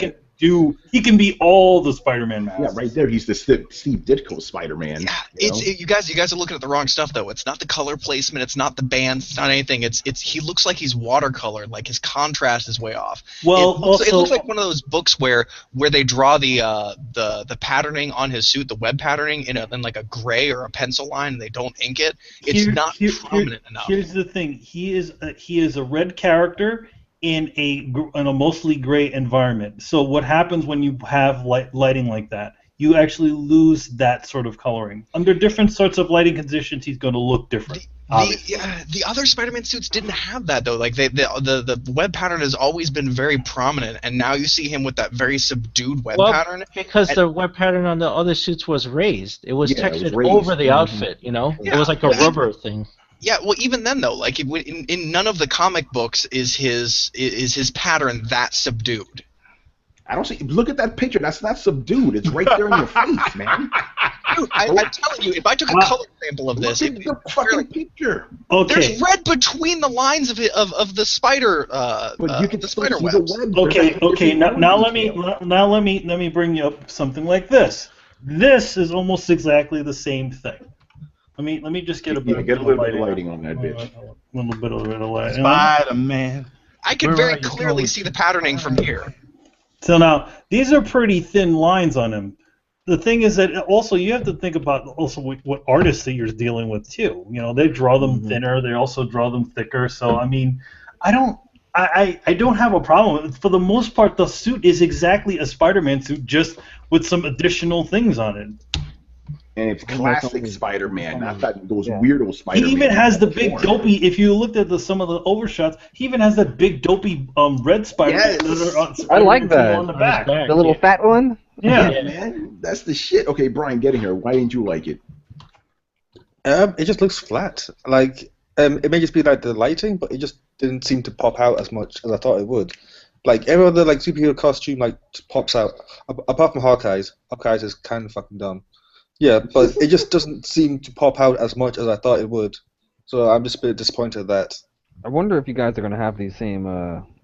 can be all the Spider-Man masks. Yeah, right there. He's the Steve Ditko Spider-Man. Yeah, you guys are looking at the wrong stuff though. It's not the color placement. It's not the bands. It's not anything. It's he looks like he's watercolored. Like his contrast is way off. Well, it looks like one of those books where they draw the patterning on his suit, the web patterning in like a gray or a pencil line, and they don't ink it. It's not prominent enough. Here's the thing. He is a red character in a mostly gray environment. So what happens when you have lighting like that? You actually lose that sort of coloring. Under different sorts of lighting conditions, he's going to look different. The other Spider-Man suits didn't have that though. Like the web pattern has always been very prominent, and now you see him with that very subdued web pattern. Because the web pattern on the other suits was raised. It was textured over the outfit. You know, it was like a rubber thing. Yeah, well, even then though, like in none of the comic books is his pattern that subdued. I don't see. Look at that picture. That's not subdued. It's right there in your face, man. Dude, I'm telling you, if I took a color sample of this, look at the fucking picture. Okay. There's red between the lines of the spider. But you can the still spider see webs. the web. Okay. Now let me bring you up something like this. This is almost exactly the same thing. Let me just get a bit little bit of lighting on that bitch. A little bit of light. Spider-Man. I can very clearly see the patterning from here. So now these are pretty thin lines on him. The thing is that also you have to think about also what artists that you're dealing with too. You know, they draw them thinner. They also draw them thicker. So I don't have a problem. For the most part, the suit is exactly a Spider-Man suit, just with some additional things on it. And it's classic Spider-Man, not those weirdo Spider-Man. He even has the big dopey. If you looked at some of the overshots, he even has that big dopey red Spider-Man. Yes. I like that. On the back. The little fat one. Yeah, man, that's the shit. Okay, Brian, get in here. Why didn't you like it? It just looks flat. Like it may just be like the lighting, but it just didn't seem to pop out as much as I thought it would. Like every other like superhero costume like just pops out, apart from Hawkeye's. Hawkeye's is kind of fucking dumb. Yeah, but it just doesn't seem to pop out as much as I thought it would. So I'm just a bit disappointed at that. I wonder if you guys are going to have these same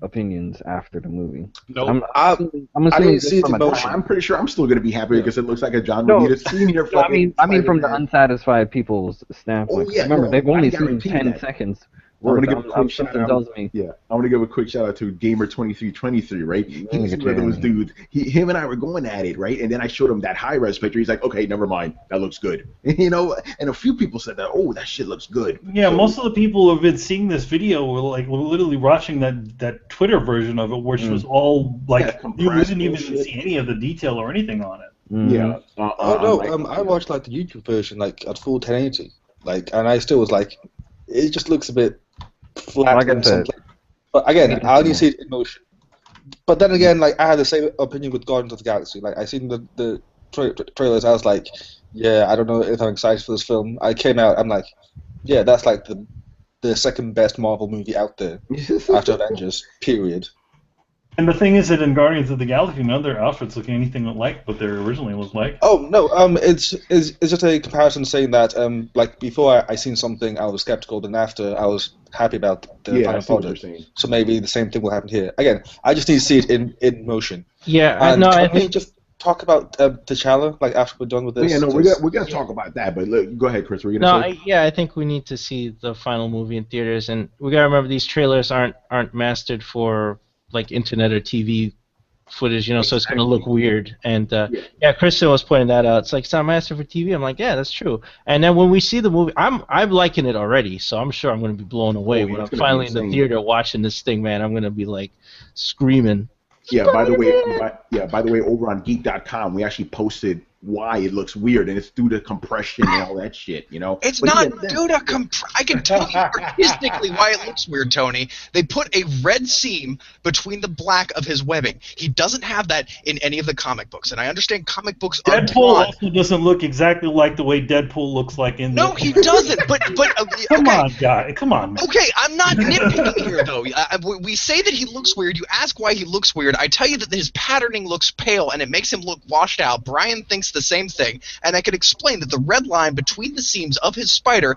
opinions after the movie. Nope. I didn't see it in motion. I'm pretty sure I'm still going to be happy because it looks like a John Romita senior. I mean from the unsatisfied people's standpoint. Remember, they've only seen 10 seconds. I'm gonna give a quick shout out. Yeah, I'm gonna give a quick shout out to Gamer2323, right? He's one of those dudes. Him and I were going at it, right? And then I showed him that high-res picture. He's like, "Okay, never mind. That looks good." You know. And a few people said that, "Oh, that shit looks good." Yeah, so, most of the people who have been seeing this video were literally watching that Twitter version of it, which was all like you didn't even see any of the detail or anything on it. Yeah. I watched like the YouTube version, like at full 1080, and I still was like, it just looks a bit flat in some place. But again, I only see it in motion. But then again, I had the same opinion with Guardians of the Galaxy. I seen the trailers, I was like, yeah, I don't know if I'm excited for this film. I came out, I'm like, yeah, that's like the second best Marvel movie out there after Avengers, period. And the thing is that in Guardians of the Galaxy, none of their outfits look anything like what they originally looked like. Oh no, it's just a comparison saying that before I seen something I was skeptical, then after I was happy about the final product. So maybe the same thing will happen here. Again, I just need to see it in motion. Yeah, and I think just talk about T'Challa like after we're done with this? Yeah, no, we're gonna talk about that. But look, go ahead, Chris. We're gonna say. I think we need to see the final movie in theaters, and we gotta remember these trailers aren't mastered for like internet or TV footage, so it's gonna look weird. And Kristen was pointing that out. It's like it's not mastered for TV. I'm like, yeah, that's true. And then when we see the movie, I'm liking it already, so I'm sure I'm gonna be blown away when I'm finally in the theater watching this thing, man. I'm gonna be like screaming. Yeah. By the way, over on Geek.com, we actually posted why it looks weird, and it's due to compression and all that shit. It's not due to compression. I can tell you artistically why it looks weird, Tony. They put a red seam between the black of his webbing. He doesn't have that in any of the comic books, and I understand comic books are Deadpool also doesn't look exactly like the way Deadpool looks like in. No, he doesn't. But come on, guy. Come on, man. Okay, I'm not nitpicking here though. We say that he looks weird. You ask why he looks weird. I tell you that his patterning looks pale, and it makes him look washed out. Brian thinks the same thing, and I could explain that the red line between the seams of his spider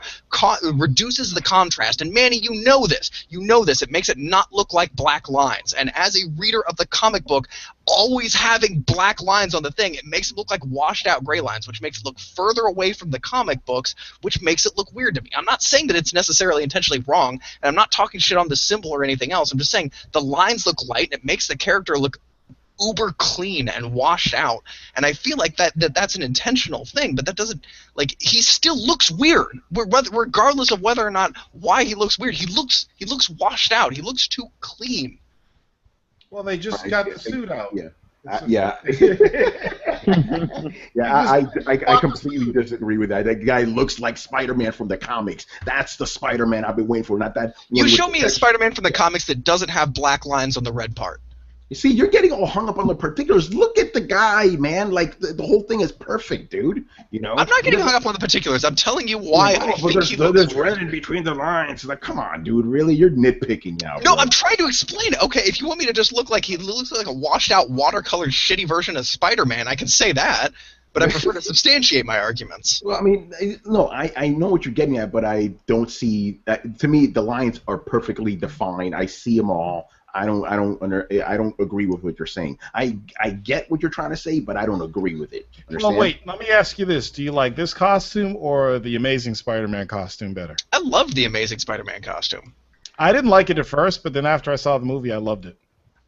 reduces the contrast. And Manny, you know this. It makes it not look like black lines. And as a reader of the comic book, always having black lines on the thing, it makes it look like washed out gray lines, which makes it look further away from the comic books, which makes it look weird to me. I'm not saying that it's necessarily intentionally wrong, and I'm not talking shit on the symbol or anything else. I'm just saying the lines look light, and it makes the character look uber clean and washed out, and I feel like that's an intentional thing, but that doesn't, like, he still looks weird regardless of whether or not why he looks weird. He looks washed out. He looks too clean. Well, they just got the suit out. Yeah. I completely disagree with that. That guy looks like Spider-Man from the comics. That's the Spider-Man I've been waiting for. Not that. You show me a Spider-Man from the comics that doesn't have black lines on the red part. You see, you're getting all hung up on the particulars. Look at the guy, man. Like, the whole thing is perfect, dude. I'm not getting hung up on the particulars. I'm telling you why I think he looks there's red in between the lines. Like, come on, dude. Really? You're nitpicking now. No, bro. I'm trying to explain it. Okay, if you want me to just look like he looks like a washed-out, watercolored, shitty version of Spider-Man, I can say that. But I prefer to substantiate my arguments. Well, I mean, no, I know what you're getting at, but I don't see that. To me, the lines are perfectly defined. I see them all. I don't agree with what you're saying. I get what you're trying to say, but I don't agree with it. Understand? Well, wait. Let me ask you this: do you like this costume or the Amazing Spider-Man costume better? I loved the Amazing Spider-Man costume. I didn't like it at first, but then after I saw the movie, I loved it.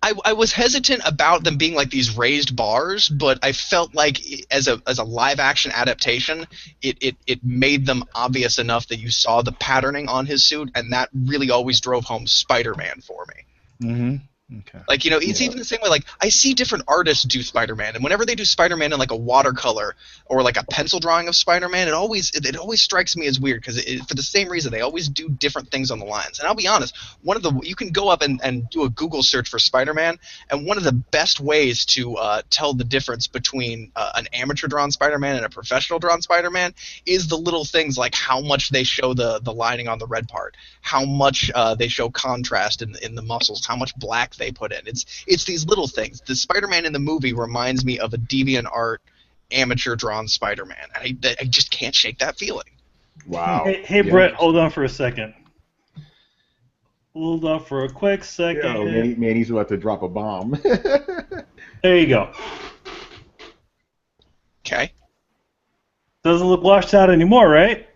I was hesitant about them being like these raised bars, but I felt like as a live action adaptation, it made them obvious enough that you saw the patterning on his suit, and that really always drove home Spider-Man for me. Mm-hmm. Okay. Like, it's even the same way, like, I see different artists do Spider-Man, and whenever they do Spider-Man in, like, a watercolor or, like, a pencil drawing of Spider-Man, it always strikes me as weird, because for the same reason, they always do different things on the lines. And I'll be honest, you can go up and do a Google search for Spider-Man, and one of the best ways to tell the difference between an amateur-drawn Spider-Man and a professional-drawn Spider-Man is the little things like how much they show the lining on the red part, how much they show contrast in the muscles, how much black they put in. It's these little things. The Spider-Man in the movie reminds me of a DeviantArt amateur-drawn Spider-Man. I just can't shake that feeling. Wow. Hey Brett, hold on for a second. Hold on for a quick second. Yo, man, he's about to drop a bomb. There you go. Okay. Doesn't look washed out anymore, right?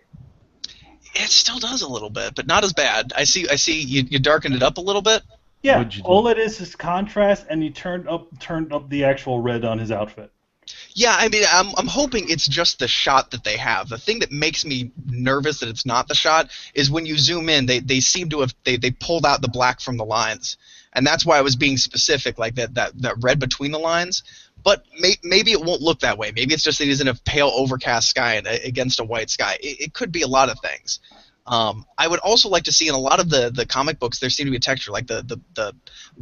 It still does a little bit, but not as bad. I see. You darkened it up a little bit. Yeah, all it is contrast, and you turned up the actual red on his outfit. Yeah, I mean, I'm hoping it's just the shot that they have. The thing that makes me nervous that it's not the shot is when you zoom in, they seem to have they pulled out the black from the lines, and that's why I was being specific, like that red between the lines. But maybe it won't look that way. Maybe it's just that he's in a pale, overcast sky against a white sky. It could be a lot of things. I would also like to see in a lot of the comic books there seem to be a texture, like the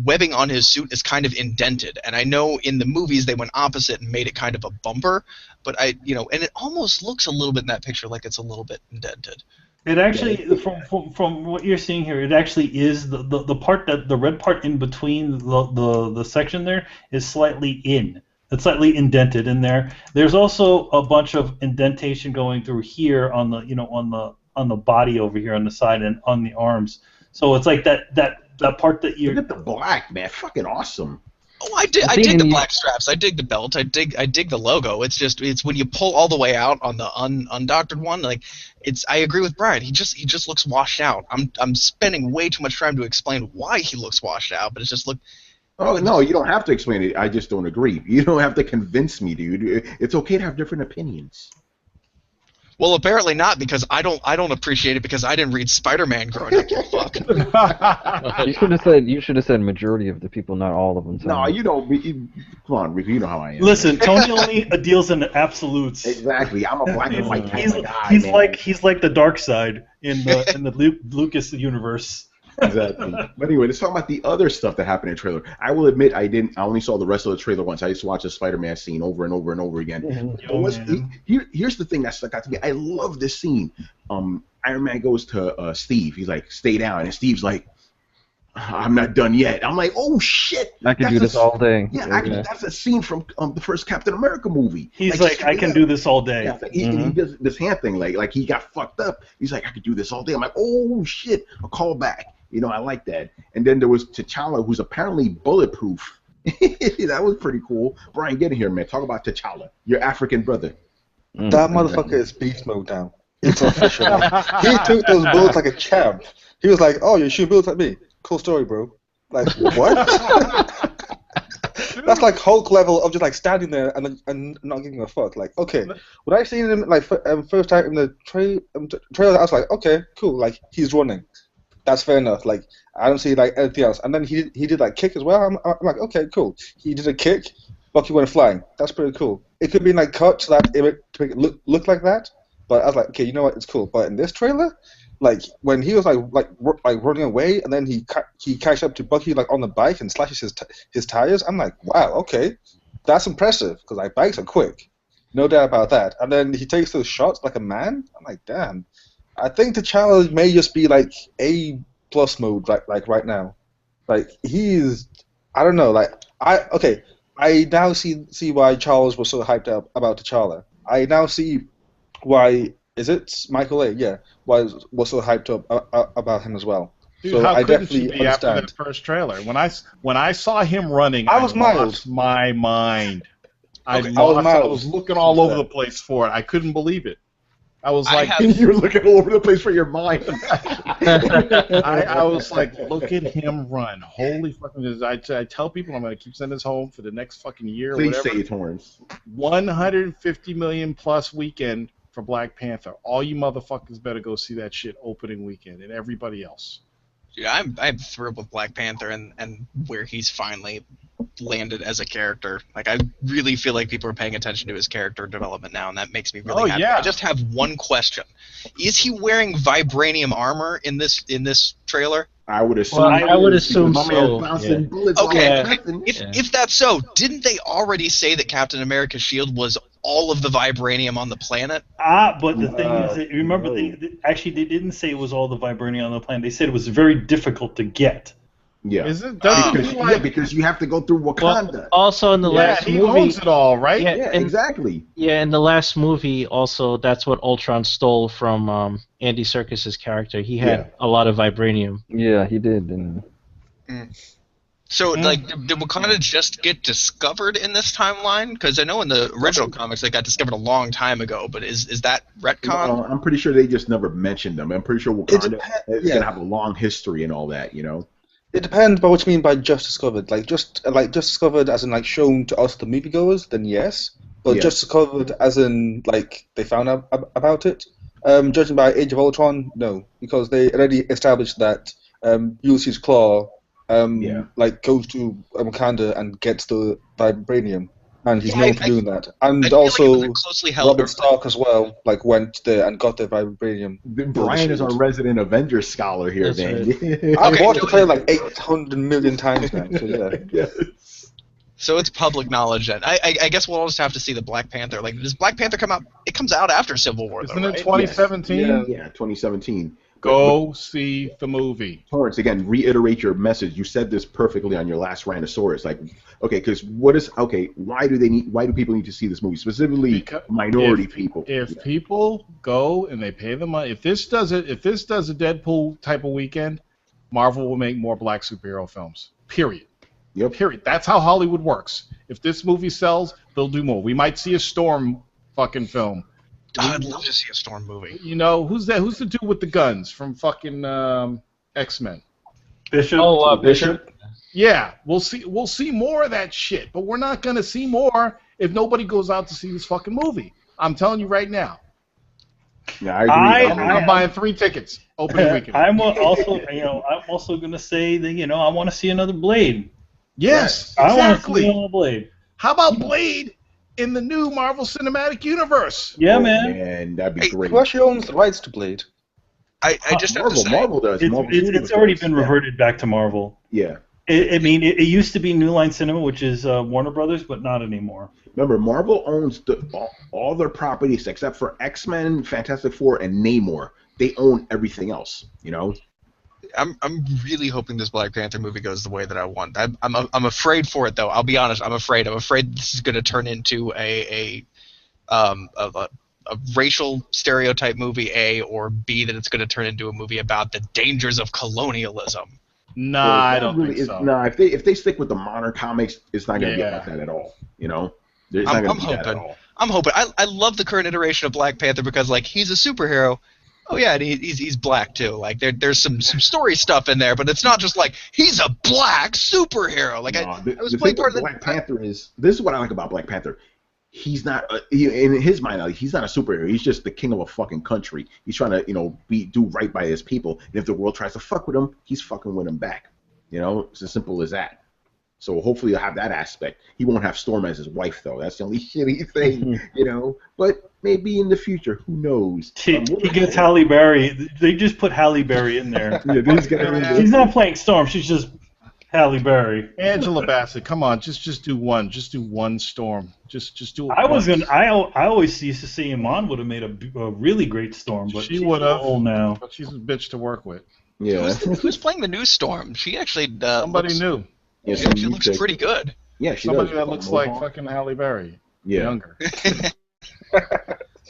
webbing on his suit is kind of indented, and I know in the movies they went opposite and made it kind of a bumper, but and it almost looks a little bit in that picture like it's a little bit indented. It actually, from what you're seeing here, it actually is the part that the red part in between the section there is slightly in. It's slightly indented in there. There's also a bunch of indentation going through here on the body over here on the side and on the arms. So it's like that part that you're... Look at the black, man. Fucking awesome. Oh, I dig the black straps. I dig the belt. I dig the logo. It's when you pull all the way out on the undoctored one. Like, I agree with Brian. He just looks washed out. I'm spending way too much time to explain why he looks washed out, but it's just look. Oh no, you don't have to explain it. I just don't agree. You don't have to convince me, dude. It's okay to have different opinions. Well, apparently not, because I don't appreciate it because I didn't read Spider-Man growing up. You fuck. You should have said majority of the people, not all of them. No, you don't. Come on, Rick. You know how I am. Listen, Tony only deals in absolutes. Exactly. I'm a black and white guy. He's like the dark side in the Lucas universe. Exactly. But anyway, let's talk about the other stuff that happened in the trailer. I will admit I only saw the rest of the trailer once. I used to watch the Spider-Man scene over and over and over again. Here's the thing that stuck out to me. I love this scene. Iron Man goes to Steve. He's like, stay down. And Steve's like, I'm not done yet. I'm like, oh shit. I can do this all day. Yeah, that's a scene from the first Captain America movie. He's like I can do this all day. Yeah, he does this hand thing like he got fucked up. He's like, I could do this all day. I'm like, oh shit, a callback. You know, I like that. And then there was T'Challa, who's apparently bulletproof. That was pretty cool. Brian, get in here, man. Talk about T'Challa, your African brother. That motherfucker is beast mode now. It's official. He took those bullets like a champ. He was like, oh, you're shooting bullets at me. Cool story, bro. Like, what? That's like Hulk level of just like standing there and not giving a fuck. Like, okay, when I seen him like first time in the trailer, I was like, okay, cool. Like, he's running. That's fair enough. Like, I don't see like anything else. And then he did like kick as well. I'm like, okay, cool. He did a kick. Bucky went flying. That's pretty cool. It could be like cut so that to make it look like that. But I was like, okay, you know what? It's cool. But in this trailer, like when he was like running away, and then he catches up to Bucky like on the bike and slashes his tires. I'm like, wow, okay, that's impressive because like bikes are quick, no doubt about that. And then he takes those shots like a man. I'm like, damn. I think T'Challa may just be like A+ mode like right now. Like he's, I don't know. Like I now see why Charles was so hyped up about T'Challa. I now see why is it Michael A? Yeah, was so hyped up about him as well. Dude, so how I couldn't definitely you be understand. after that first trailer? When I saw him running, I was lost my mind. I was looking all over the place for it. I couldn't believe it. I was like, you were looking all over the place for your mind. I was like, look at him run. Holy fucking! I tell people I'm going to keep sending this home for the next fucking year. Please whatever. say it, Torrence. 150 million plus weekend for Black Panther. All you motherfuckers better go see that shit opening weekend, and everybody else. Yeah, I'm thrilled with Black Panther and where he's finally landed as a character. Like, I really feel like people are paying attention to his character development now, and that makes me really happy. Yeah. I just have one question: is he wearing vibranium armor in this trailer? I would assume. Well, I would assume my so. man's bouncing bullets Okay, all over. if that's so, didn't they already say that Captain America's shield was all of the vibranium on the planet? But the thing is, that, remember, they didn't say it was all the vibranium on the planet. They said it was very difficult to get. Yeah. Because you have to go through Wakanda. Well, also in the last he movie, owns it all, right? Yeah, exactly. Yeah, in the last movie, also that's what Ultron stole from Andy Serkis's character. He had a lot of vibranium. Yeah, he did. And... So, like, did Wakanda just get discovered in this timeline? Because I know in the original comics they got discovered a long time ago, but is that retcon? I'm pretty sure they just never mentioned them. I'm pretty sure Wakanda is going to have a long history and all that, you know? It depends by what you mean by just discovered. Like just discovered as in like shown to us the moviegoers, then yes. But just discovered as in like they found out about it. Judging by Age of Ultron, no, because they already established that Ulysses Claw like goes to Wakanda and gets the vibranium, and he's known for doing that. And also Robert Stark as well, like went there and got the vibranium. Brian is our resident Avengers scholar here, man. Right. I've watched the trailer like 800 million times now. So yeah. So it's public knowledge then. I guess we'll just have to see the Black Panther. Like, does Black Panther come out? It comes out after Civil War, Isn't though, it right? 2017? Yeah, 2017. Go see the movie. Torrence, again, reiterate your message. You said this perfectly on your last Rhinosaurus. Like, okay, because why do people need to see this movie? Specifically, minority people. If people go and they pay the money, if this does a Deadpool type of weekend, Marvel will make more black superhero films. Period. Yep. Period. That's how Hollywood works. If this movie sells, they'll do more. We might see a Storm fucking film. I'd love to see a Storm movie. You know, who's that? Who's the dude with the guns from fucking X-Men? Bishop. Oh, Bishop. Yeah, we'll see more of that shit, but we're not gonna see more if nobody goes out to see this fucking movie. I'm telling you right now. Yeah, I agree. I'm buying 3 tickets opening weekend. I'm also gonna say that I want to see another Blade. Yes, I want to exactly. see another Blade. How about Blade in the new Marvel Cinematic Universe? Yeah, Oh, man. Man, that'd be great. Who actually owns the rights to Blade? I just have to say, Marvel does. It's already been reverted back to Marvel. Yeah. It used to be New Line Cinema, which is Warner Brothers, but not anymore. Remember, Marvel owns all their properties except for X-Men, Fantastic Four, and Namor. They own everything else. I'm really hoping this Black Panther movie goes the way that I want. I'm afraid for it though. I'll be honest. I'm afraid this is going to turn into a racial stereotype movie, A, or B, that it's going to turn into a movie about the dangers of colonialism. Nah, I don't think so. Nah, if they stick with the modern comics, it's not going to be like that at all. It's not going to be that at all. I'm hoping. I love the current iteration of Black Panther because he's a superhero. Oh yeah, and he's black too. Like there's some story stuff in there, but it's not just like he's a black superhero. Like I was playing part of Black Panther is. This is what I like about Black Panther. He's not in his mind. He's not a superhero. He's just the king of a fucking country. He's trying to do right by his people. And if the world tries to fuck with him, he's fucking with him back. It's as simple as that. So hopefully you'll have that aspect. He won't have Storm as his wife though. That's the only shitty thing, But maybe in the future, who knows? He gets Halle Berry. They just put Halle Berry in there. Yeah, She's not playing Storm. She's just Halle Berry. Angela Bassett, come on, just do one. Just do one Storm. Just do it. I always used to say Iman would have made a really great Storm, but she would have. Old now. But she's a bitch to work with. Yeah. Who's playing the new Storm? She actually somebody new. Yeah, she looks pretty good. Yeah, she somebody does. that looks like fucking Halle Berry. Yeah. Younger.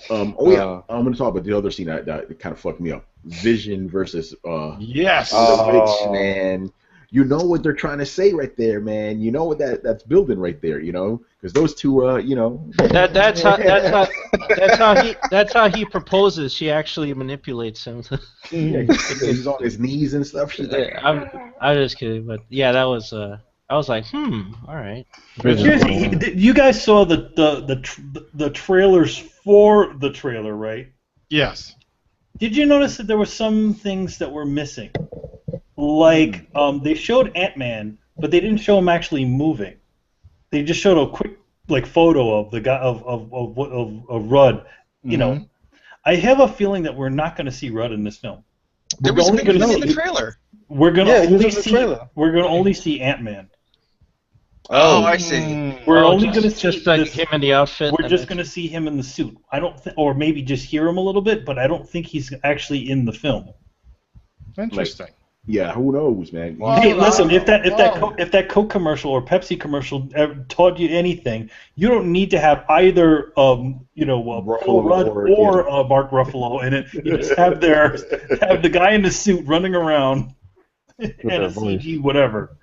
I'm going to talk about the other scene that kind of fucked me up. Vision versus yes. the Witch, man. You know what they're trying to say right there, man. You know what that's building right there, because those two, That's how he proposes. She actually manipulates him. he's on his knees and stuff. She's like, I'm just kidding, but yeah, that was. I was like, all right. You guys saw the trailers for the trailer, right? Yes. Did you notice that there were some things that were missing? Like, they showed Ant-Man, but they didn't show him actually moving. They just showed a quick photo of the guy of Rudd. I have a feeling that we're not going to see Rudd in this film. There was only going to see the trailer. We're going to only see Ant-Man. Oh, I see. We're only going to see just like him in the outfit. We're just going to see him in the suit. I don't, or maybe just hear him a little bit, but I don't think he's actually in the film. Interesting. Yeah, who knows, man? Well, hey, listen, if that Coke commercial or Pepsi commercial taught you anything, you don't need to have either Paul Rudd or Mark Ruffalo in it. You just have the guy in the suit running around and a CG whatever.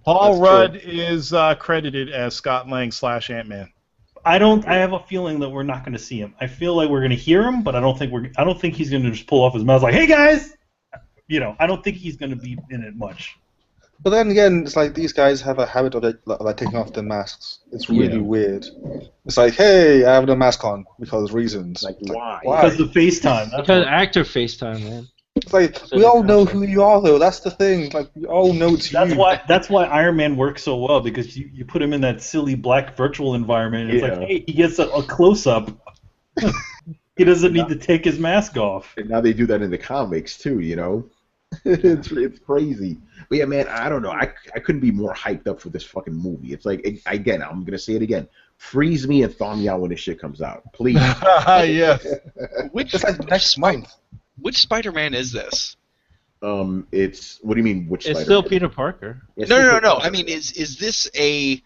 Paul Rudd is credited as Scott Lang / Ant-Man. I have a feeling that we're not going to see him. I feel like we're going to hear him, but I don't think he's going to just pull off his mouth like, "Hey guys." I don't think he's going to be in it much. But then again, it's like these guys have a habit of taking off their masks. It's really weird. It's like, hey, I have no mask on because reasons. Like, why? Because of FaceTime. Because actor FaceTime, man. It's like, we all know who you are, though. That's the thing. Like, we all know it's you. That's why Iron Man works so well, because you put him in that silly black virtual environment, and it's like, hey, he gets a close-up. He doesn't need to take his mask off. And now they do that in the comics, too, it's crazy. But yeah, man, I don't know. I couldn't be more hyped up for this fucking movie. It's like, again, I'm going to say it again. Freeze me and thaw me out when this shit comes out. Please. Yes. Which Spider-Man is this? It's, what do you mean, which It's Spider-Man? still Peter Parker. No. I mean, is this a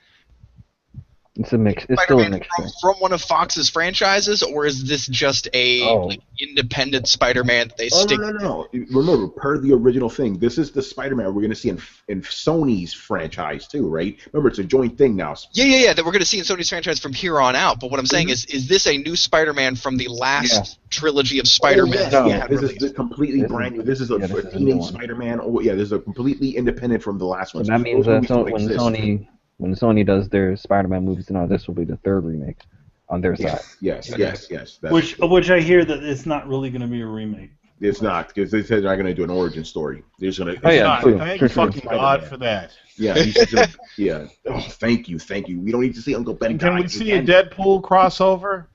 It's a mix. It's still a Spider-Man mix. from one of Fox's franchises, or is this just a like, independent Spider-Man that they stick? No. Remember, per the original thing, this is the Spider-Man we're going to see in Sony's franchise too, right? Remember, it's a joint thing now. Yeah. That we're going to see in Sony's franchise from here on out. But what I'm saying is this a new Spider-Man from the last trilogy of Spider-Man? This is completely brand new. This is a teenage Spider-Man. Oh yeah, this is a completely independent from the last one. So that means that when Sony does their Spider-Man movies now, this will be the third remake on their side. Yes. Which I hear that it's not really going to be a remake. It's not, because they said they're not going to do an origin story. They're just going to. Thank fucking God for that. Yeah. Yeah. Oh, thank you. We don't need to see Uncle Ben. Can we see a Deadpool crossover?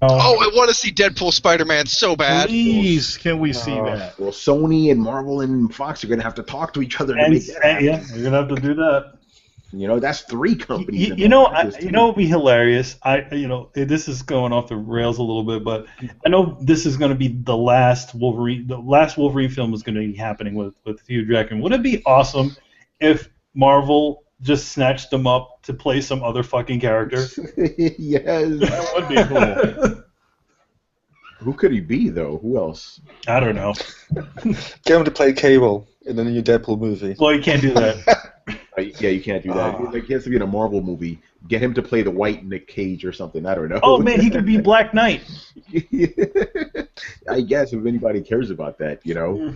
Oh, I want to see Deadpool Spider-Man so bad. Please, can we see that? Well, Sony and Marvel and Fox are going to have to talk to each other to make that happen. Yeah, you're going to have to do that. You know, that's 3 companies. You know what would be hilarious? This is going off the rails a little bit, but I know this is going to be the last Wolverine. The last Wolverine film is going to be happening with Hugh Jackman. Would it be awesome if Marvel just snatched him up to play some other fucking character? Yes, that would be cool. Who could he be though? Who else? I don't know. Get him to play Cable in the new Deadpool movie. Well, you can't do that. Yeah, you can't do that. Like, he has to be in a Marvel movie. Get him to play the white Nick Cage or something. I don't know. Oh man, he could be Black Knight. I guess if anybody cares about that, you know.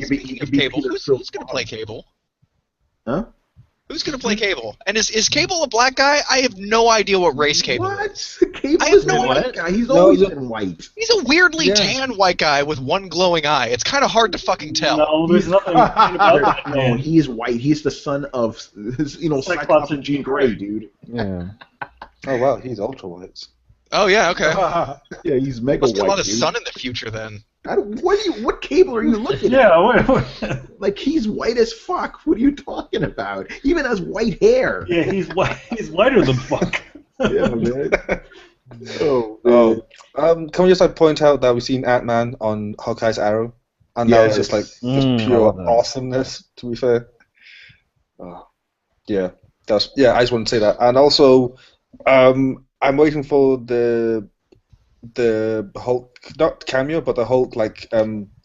Speaking of Cable, who's going to play Cable? Huh? Who's going to play Cable? And is Cable a black guy? I have no idea what race Cable is. What? Cable is a white guy. He's always been white. He's a weirdly tan white guy with one glowing eye. It's kind of hard to fucking tell. No, there's nothing about that man. No, he's white. He's the son of, Cyclops and Jean Grey, dude. Yeah. Oh wow, he's ultra white. Oh yeah, okay. Yeah, he's mega Must be white. a lot of sun in the future then. What Cable are you looking at? Yeah, wait. Like, he's white as fuck. What are you talking about? He even has white hair. Yeah, he's white. He's whiter than fuck. Yeah, man. Can we just point out that we've seen Ant-Man on Hawkeye's Arrow, and that was just pure awesomeness. To be fair, I just want to say that, and also, I'm waiting for the Hulk, not cameo, but the Hulk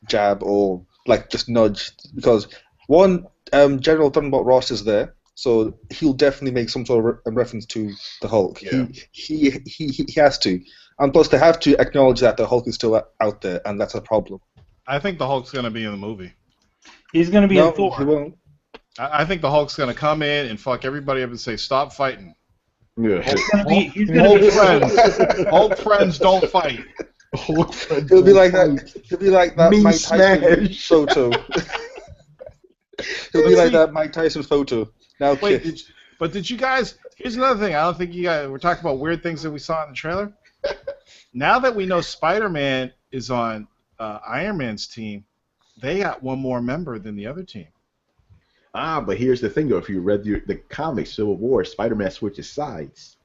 jab or just nudge, because one, General Thunderbolt Ross is there. So he'll definitely make some sort of reference to the Hulk. Yeah. He has to, and plus they have to acknowledge that the Hulk is still out there, and that's a problem. I think the Hulk's going to be in the movie. He's going to be in Thor. He won't. I think the Hulk's going to come in and fuck everybody up and say, "Stop fighting." Yeah. Hulk friends don't fight. Hulk friends. He'll be like that. He'll be like that Me Mike Tyson photo. He'll be like that Mike Tyson photo. Now, wait, did you guys? Here's another thing. I don't think you guys. We're talking about weird things that we saw in the trailer. Now that we know Spider-Man is on Iron Man's team, they got one more member than the other team. But here's the thing, though. If you read the comics, Civil War, Spider-Man switches sides.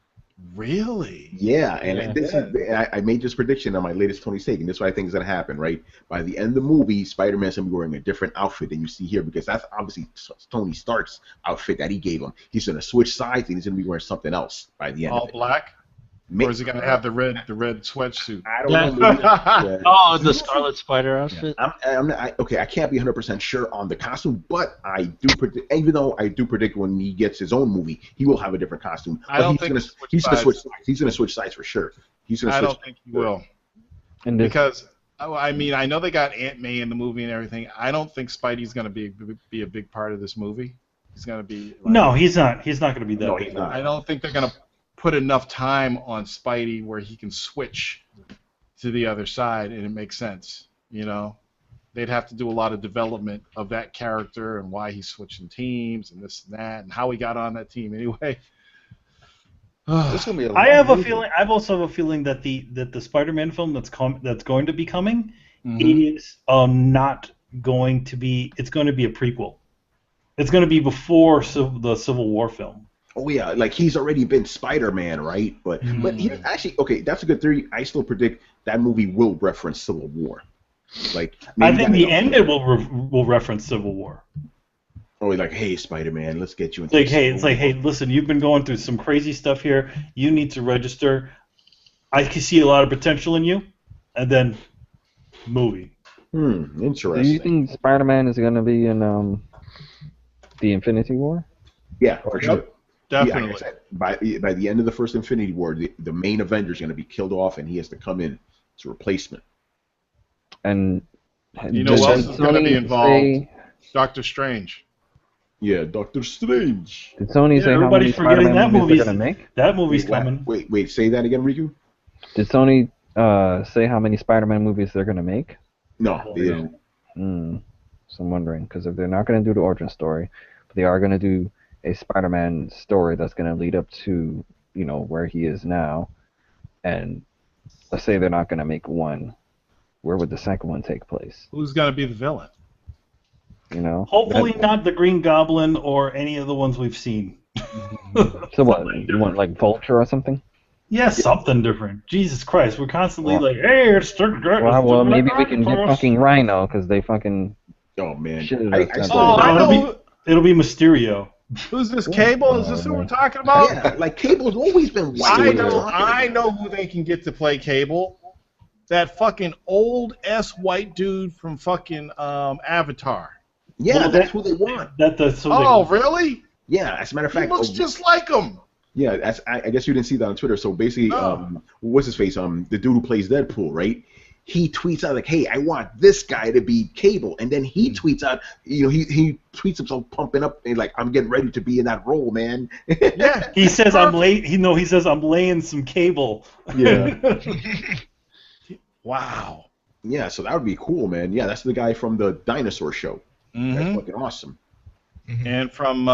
Really? Yeah, and this is I made this prediction on my latest Tony's Take, and this is what I think is going to happen, right? By the end of the movie, Spider-Man's going to be wearing a different outfit than you see here, because that's obviously Tony Stark's outfit that he gave him. He's going to switch sides, and he's going to be wearing something else by the end. All black? Or is he going to have the red sweatsuit? I don't know. Yeah. Oh, the Scarlet Spider outfit? Yeah. I can't be 100% sure on the costume, but I do predict, even though I do predict when he gets his own movie, he will have a different costume. But he's going to switch sides. He's going to switch sides for sure. I don't think he will. Because, I mean, I know they got Aunt May in the movie and everything. I don't think Spidey's going to be a big part of this movie. He's going to be... no, he's not. He's not going to be that. No, he's not. I don't think they're going to put enough time on Spidey where he can switch to the other side and it makes sense, you know? They'd have to do a lot of development of that character and why he's switching teams and this and that and how he got on that team anyway. I have a feeling. I've also have a feeling that the Spider-Man film that's going to be coming is not going to be. It's going to be a prequel. It's going to be before the Civil War film. Oh yeah, like he's already been Spider-Man, right? But actually, okay, that's a good theory. I still predict that movie will reference Civil War. Like I think the end it will reference Civil War. Oh, like, hey, Spider-Man, let's get you into It's like, hey, listen, you've been going through some crazy stuff here. You need to register. I can see a lot of potential in you. And then, movie. Interesting. Do you think Spider-Man is going to be in the Infinity War? Yeah, for sure. Definitely. Yeah, like I said, by the end of the first Infinity War, the main Avenger is going to be killed off, and he has to come in as a replacement. And you know who else is going to be involved? Doctor Strange. Yeah, Doctor Strange. Did Sony say how many Spider-Man movies they're going to make? That movie's coming. Wait, say that again, Riku? Did Sony say how many Spider-Man movies they're going to make? No, they didn't. So I'm wondering, because if they're not going to do the origin story, but they are going to do a Spider-Man story that's going to lead up to, you know, where he is now, and let's say they're not going to make one, where would the second one take place? Who's going to be the villain? You know? Hopefully not the Green Goblin or any of the ones we've seen. So what, you want like Vulture or something? Yeah, something different. Jesus Christ, we're constantly like, hey, it's well, maybe we can get fucking Rhino, because they fucking... Oh, man. It'll be Mysterio. Who's this, Cable? Is this who we're talking about? Yeah, like Cable's always been white. I know who they can get to play Cable. That fucking old-ass white dude from fucking Avatar. Yeah, well, that's who they want. Really? Yeah, as a matter of fact... He looks just like him. Yeah, I guess you didn't see that on Twitter. So basically, what's his face? The dude who plays Deadpool, right? He tweets out like, "Hey, I want this guy to be Cable," and then he tweets out, you know, he tweets himself pumping up and like, "I'm getting ready to be in that role, man." Yeah, he says I'm late. He says I'm laying some cable. Yeah. Wow. Yeah, so that would be cool, man. Yeah, that's the guy from the dinosaur show. That's fucking awesome. And from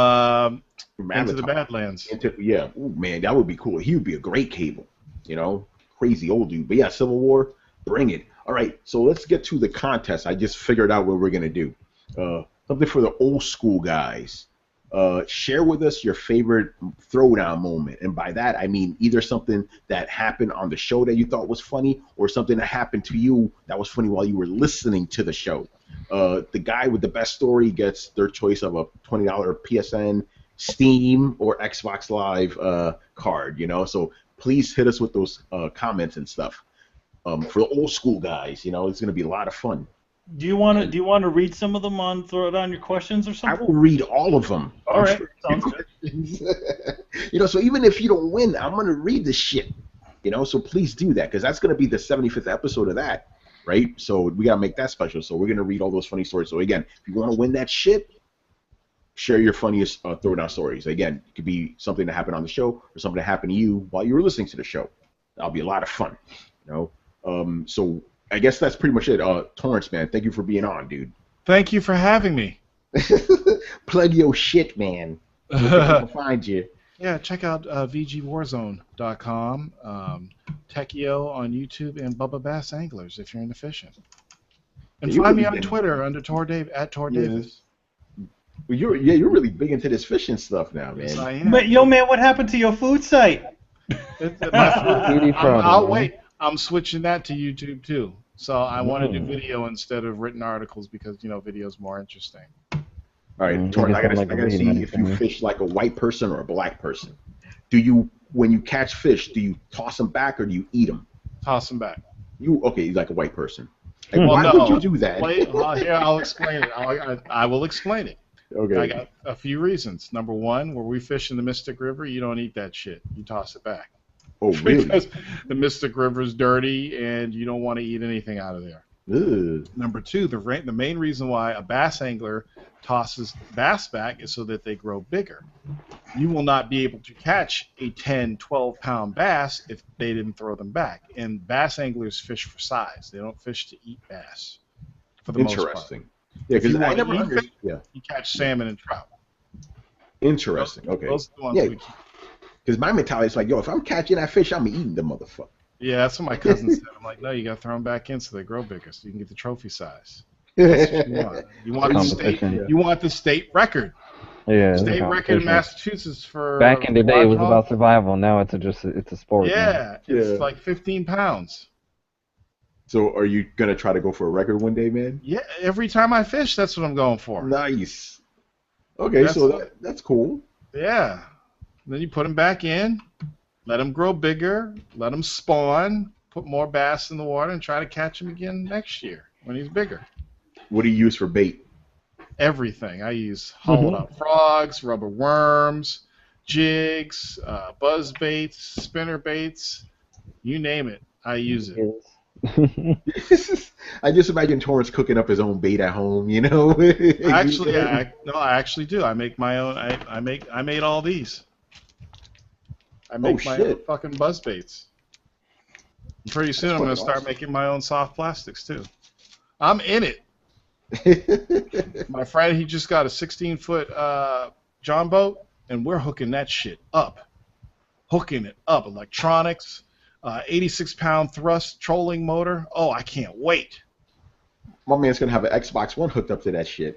Into the Badlands. Yeah, ooh, man, that would be cool. He would be a great Cable, you know, crazy old dude. But yeah, Civil War, bring it. All right, so let's get to the contest. I just figured out what we're gonna do. Something for the old school guys. Share with us your favorite throwdown moment, and by that I mean either something that happened on the show that you thought was funny, or something that happened to you that was funny while you were listening to the show. The guy with the best story gets their choice of a $20 PSN, Steam, or Xbox Live card. You know, so please hit us with those comments and stuff. For the old school guys, you know, it's gonna be a lot of fun. Do you want to read some of them on Throwdown your questions or something? I will read all of them. All right, sounds good. You know, so even if you don't win, I'm gonna read the shit. You know, so please do that, because that's gonna be the 75th episode of that, right? So we gotta make that special. So we're gonna read all those funny stories. So again, if you want to win that shit, share your funniest Throwdown stories. Again, it could be something that happened on the show or something that happened to you while you were listening to the show. That'll be a lot of fun. You know, so. I guess that's pretty much it. Torrence, man, thank you for being on, dude. Thank you for having me. Plug your shit, man. We'll find you. Yeah, check out VGWarzone.com, Techio on YouTube, and Bubba Bass Anglers if you're into fishing. And find me on Twitter under @TorDavis. Well, you're really big into this fishing stuff now, man. Yes, I am. But yo, man, what happened to your food site? I'm switching that to YouTube too. So I want to do video instead of written articles because, you know, video is more interesting. All right, Torrence, I gotta see if you fish like a white person or a black person. When you catch fish, do you toss them back or do you eat them? Toss them back. Okay, like a white person. Like, why would you do that? Here, I'll explain it. I will explain it. Okay. I got a few reasons. Number one, where we fish in the Mystic River, you don't eat that shit. You toss it back. Oh, really? Because the Mystic River's dirty, and you don't want to eat anything out of there. Ugh. Number two, the main reason why a bass angler tosses bass back is so that they grow bigger. You will not be able to catch a 10, 12-pound bass if they didn't throw them back. And bass anglers fish for size. They don't fish to eat bass, for the most part. Interesting. Yeah, because I never understood. Yeah. You catch salmon and trout. Interesting. Okay. Those are the ones we keep. Because my mentality is like, yo, if I'm catching that fish, I'm eating the motherfucker. Yeah, that's what my cousin said. I'm like, no, you got to throw them back in so they grow bigger, so you can get the trophy size. That's what you want. You want the state record. Yeah. State record in Massachusetts for. Back in the day, it was about survival. Now it's a sport. Yeah, it's like 15 pounds. So are you gonna try to go for a record one day, man? Yeah, every time I fish, that's what I'm going for. Nice. Okay, so that's cool. Yeah. Then you put them back in, let them grow bigger, let them spawn, put more bass in the water, and try to catch him again next year when he's bigger. What do you use for bait? Everything. I use hollowed out frogs, rubber worms, jigs, buzz baits, spinner baits, you name it. I use it. I just imagine Torrence cooking up his own bait at home, you know. Actually, I actually do. I make my own. I made all these. I make my own fucking buzz baits. And pretty soon I'm gonna start making my own soft plastics too. I'm in it. My friend, he just got a 16-foot John boat, and we're hooking that shit up. Hooking it up. Electronics, 86-pound thrust trolling motor. Oh, I can't wait. My man's gonna have an Xbox One hooked up to that shit.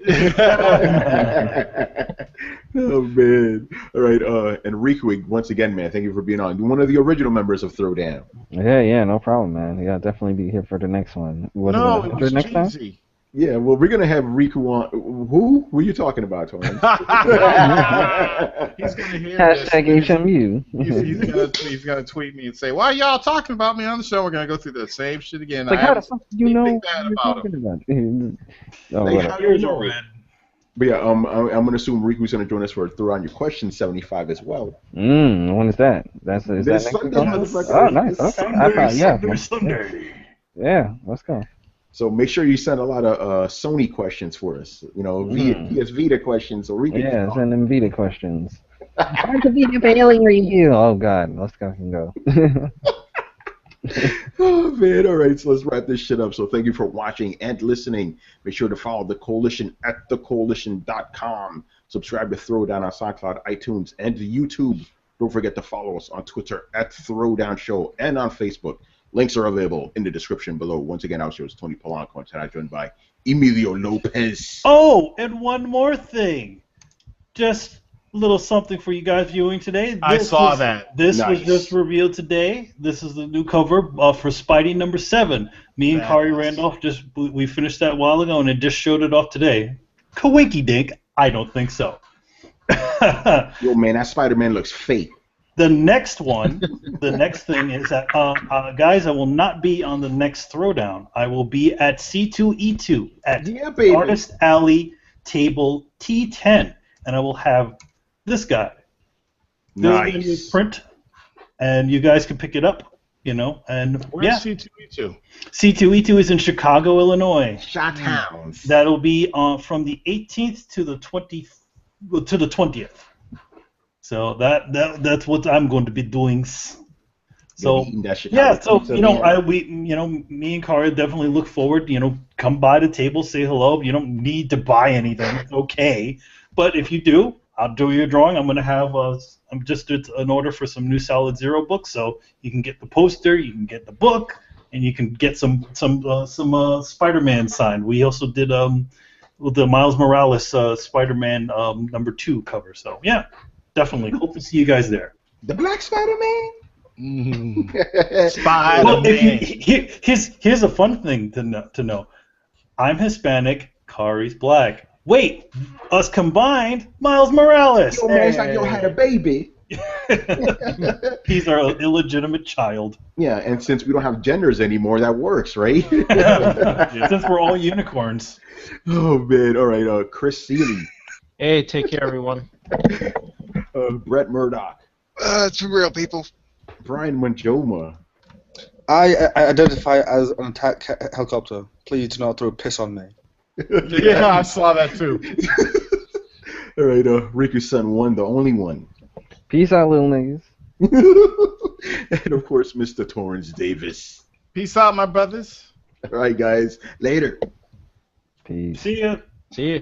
Oh man! All right, Riku, once again, man, thank you for being on. One of the original members of Throwdown. Yeah, no problem, man. Yeah, definitely be here for the next one. It was next time? cheesy. Yeah, well, we're gonna have Riku on. Who? Who are you talking about, Tony? He's gonna hear this. HMU. He's gonna tweet me and say, "Why are y'all talking about me on the show?" We're gonna go through the same shit again. Like, how the fuck do you know what you're talking about? But yeah, I'm gonna assume Riku's gonna join us for Throw Your Questions 75 as well. When is that? Is that next week? Oh, nice. Okay. Sunday. Yeah, let's go. So make sure you send a lot of Sony questions for us. You know, PS Vita questions. So send them Vita questions. How's the Vita failing you? Oh God, let's fucking go. Oh man, all right, so let's wrap this shit up. So thank you for watching and listening. Make sure to follow the Coalition at thecoalition.com. Subscribe to Throwdown on SoundCloud, iTunes, and YouTube. Don't forget to follow us on Twitter at Throwdown Show and on Facebook. Links are available in the description below. Once again, our show is Tony Polanco, and tonight joined by Emilio Lopez. Oh, and one more thing. Just a little something for you guys viewing today. I saw that. This was just revealed today. This is the new cover for Spidey #7. Me and Kari Randolph we finished that a while ago, and it just showed it off today. Kawinky dink. I don't think so. Yo, man, that Spider-Man looks fake. The next one, the next thing is that, guys, I will not be on the next Throwdown. I will be at C2E2 at Artist Alley Table T10, and I will have this guy. Nice. Print, and you guys can pick it up, you know. And where's C2E2? C2E2 is in Chicago, Illinois. Chi-Towns. That'll be from the 18th to the 20th. So that's what I'm going to be doing. So yeah, so me and Kara definitely look forward. Come by the table, say hello. You don't need to buy anything, it's okay. But if you do, I'll do your drawing. I'm gonna have I'm just an order for some new Solid Zero books, so you can get the poster, you can get the book, and you can get some Spider-Man signed. We also did with the Miles Morales Spider-Man #2 cover. So yeah. Definitely. Hope to see you guys there. The Black Spider-Man? Spider-Man. Well, here's a fun thing to know. I'm Hispanic, Kari's black. Wait, us combined, Miles Morales. Yo, man, it's like you had a baby. He's our illegitimate child. Yeah, and since we don't have genders anymore, that works, right? Since we're all unicorns. Oh, man. All right, Chris Seeley. Hey, take care, everyone. Brett Murdock. It's for real, people. Brian Munjoma. I identify as an attack helicopter. Please do not throw piss on me. Yeah, I saw that too. All right, Riku's son one, the only one. Peace out, little niggas. And of course, Mr. Torrence Davis. Peace out, my brothers. All right, guys. Later. Peace. See ya. See ya.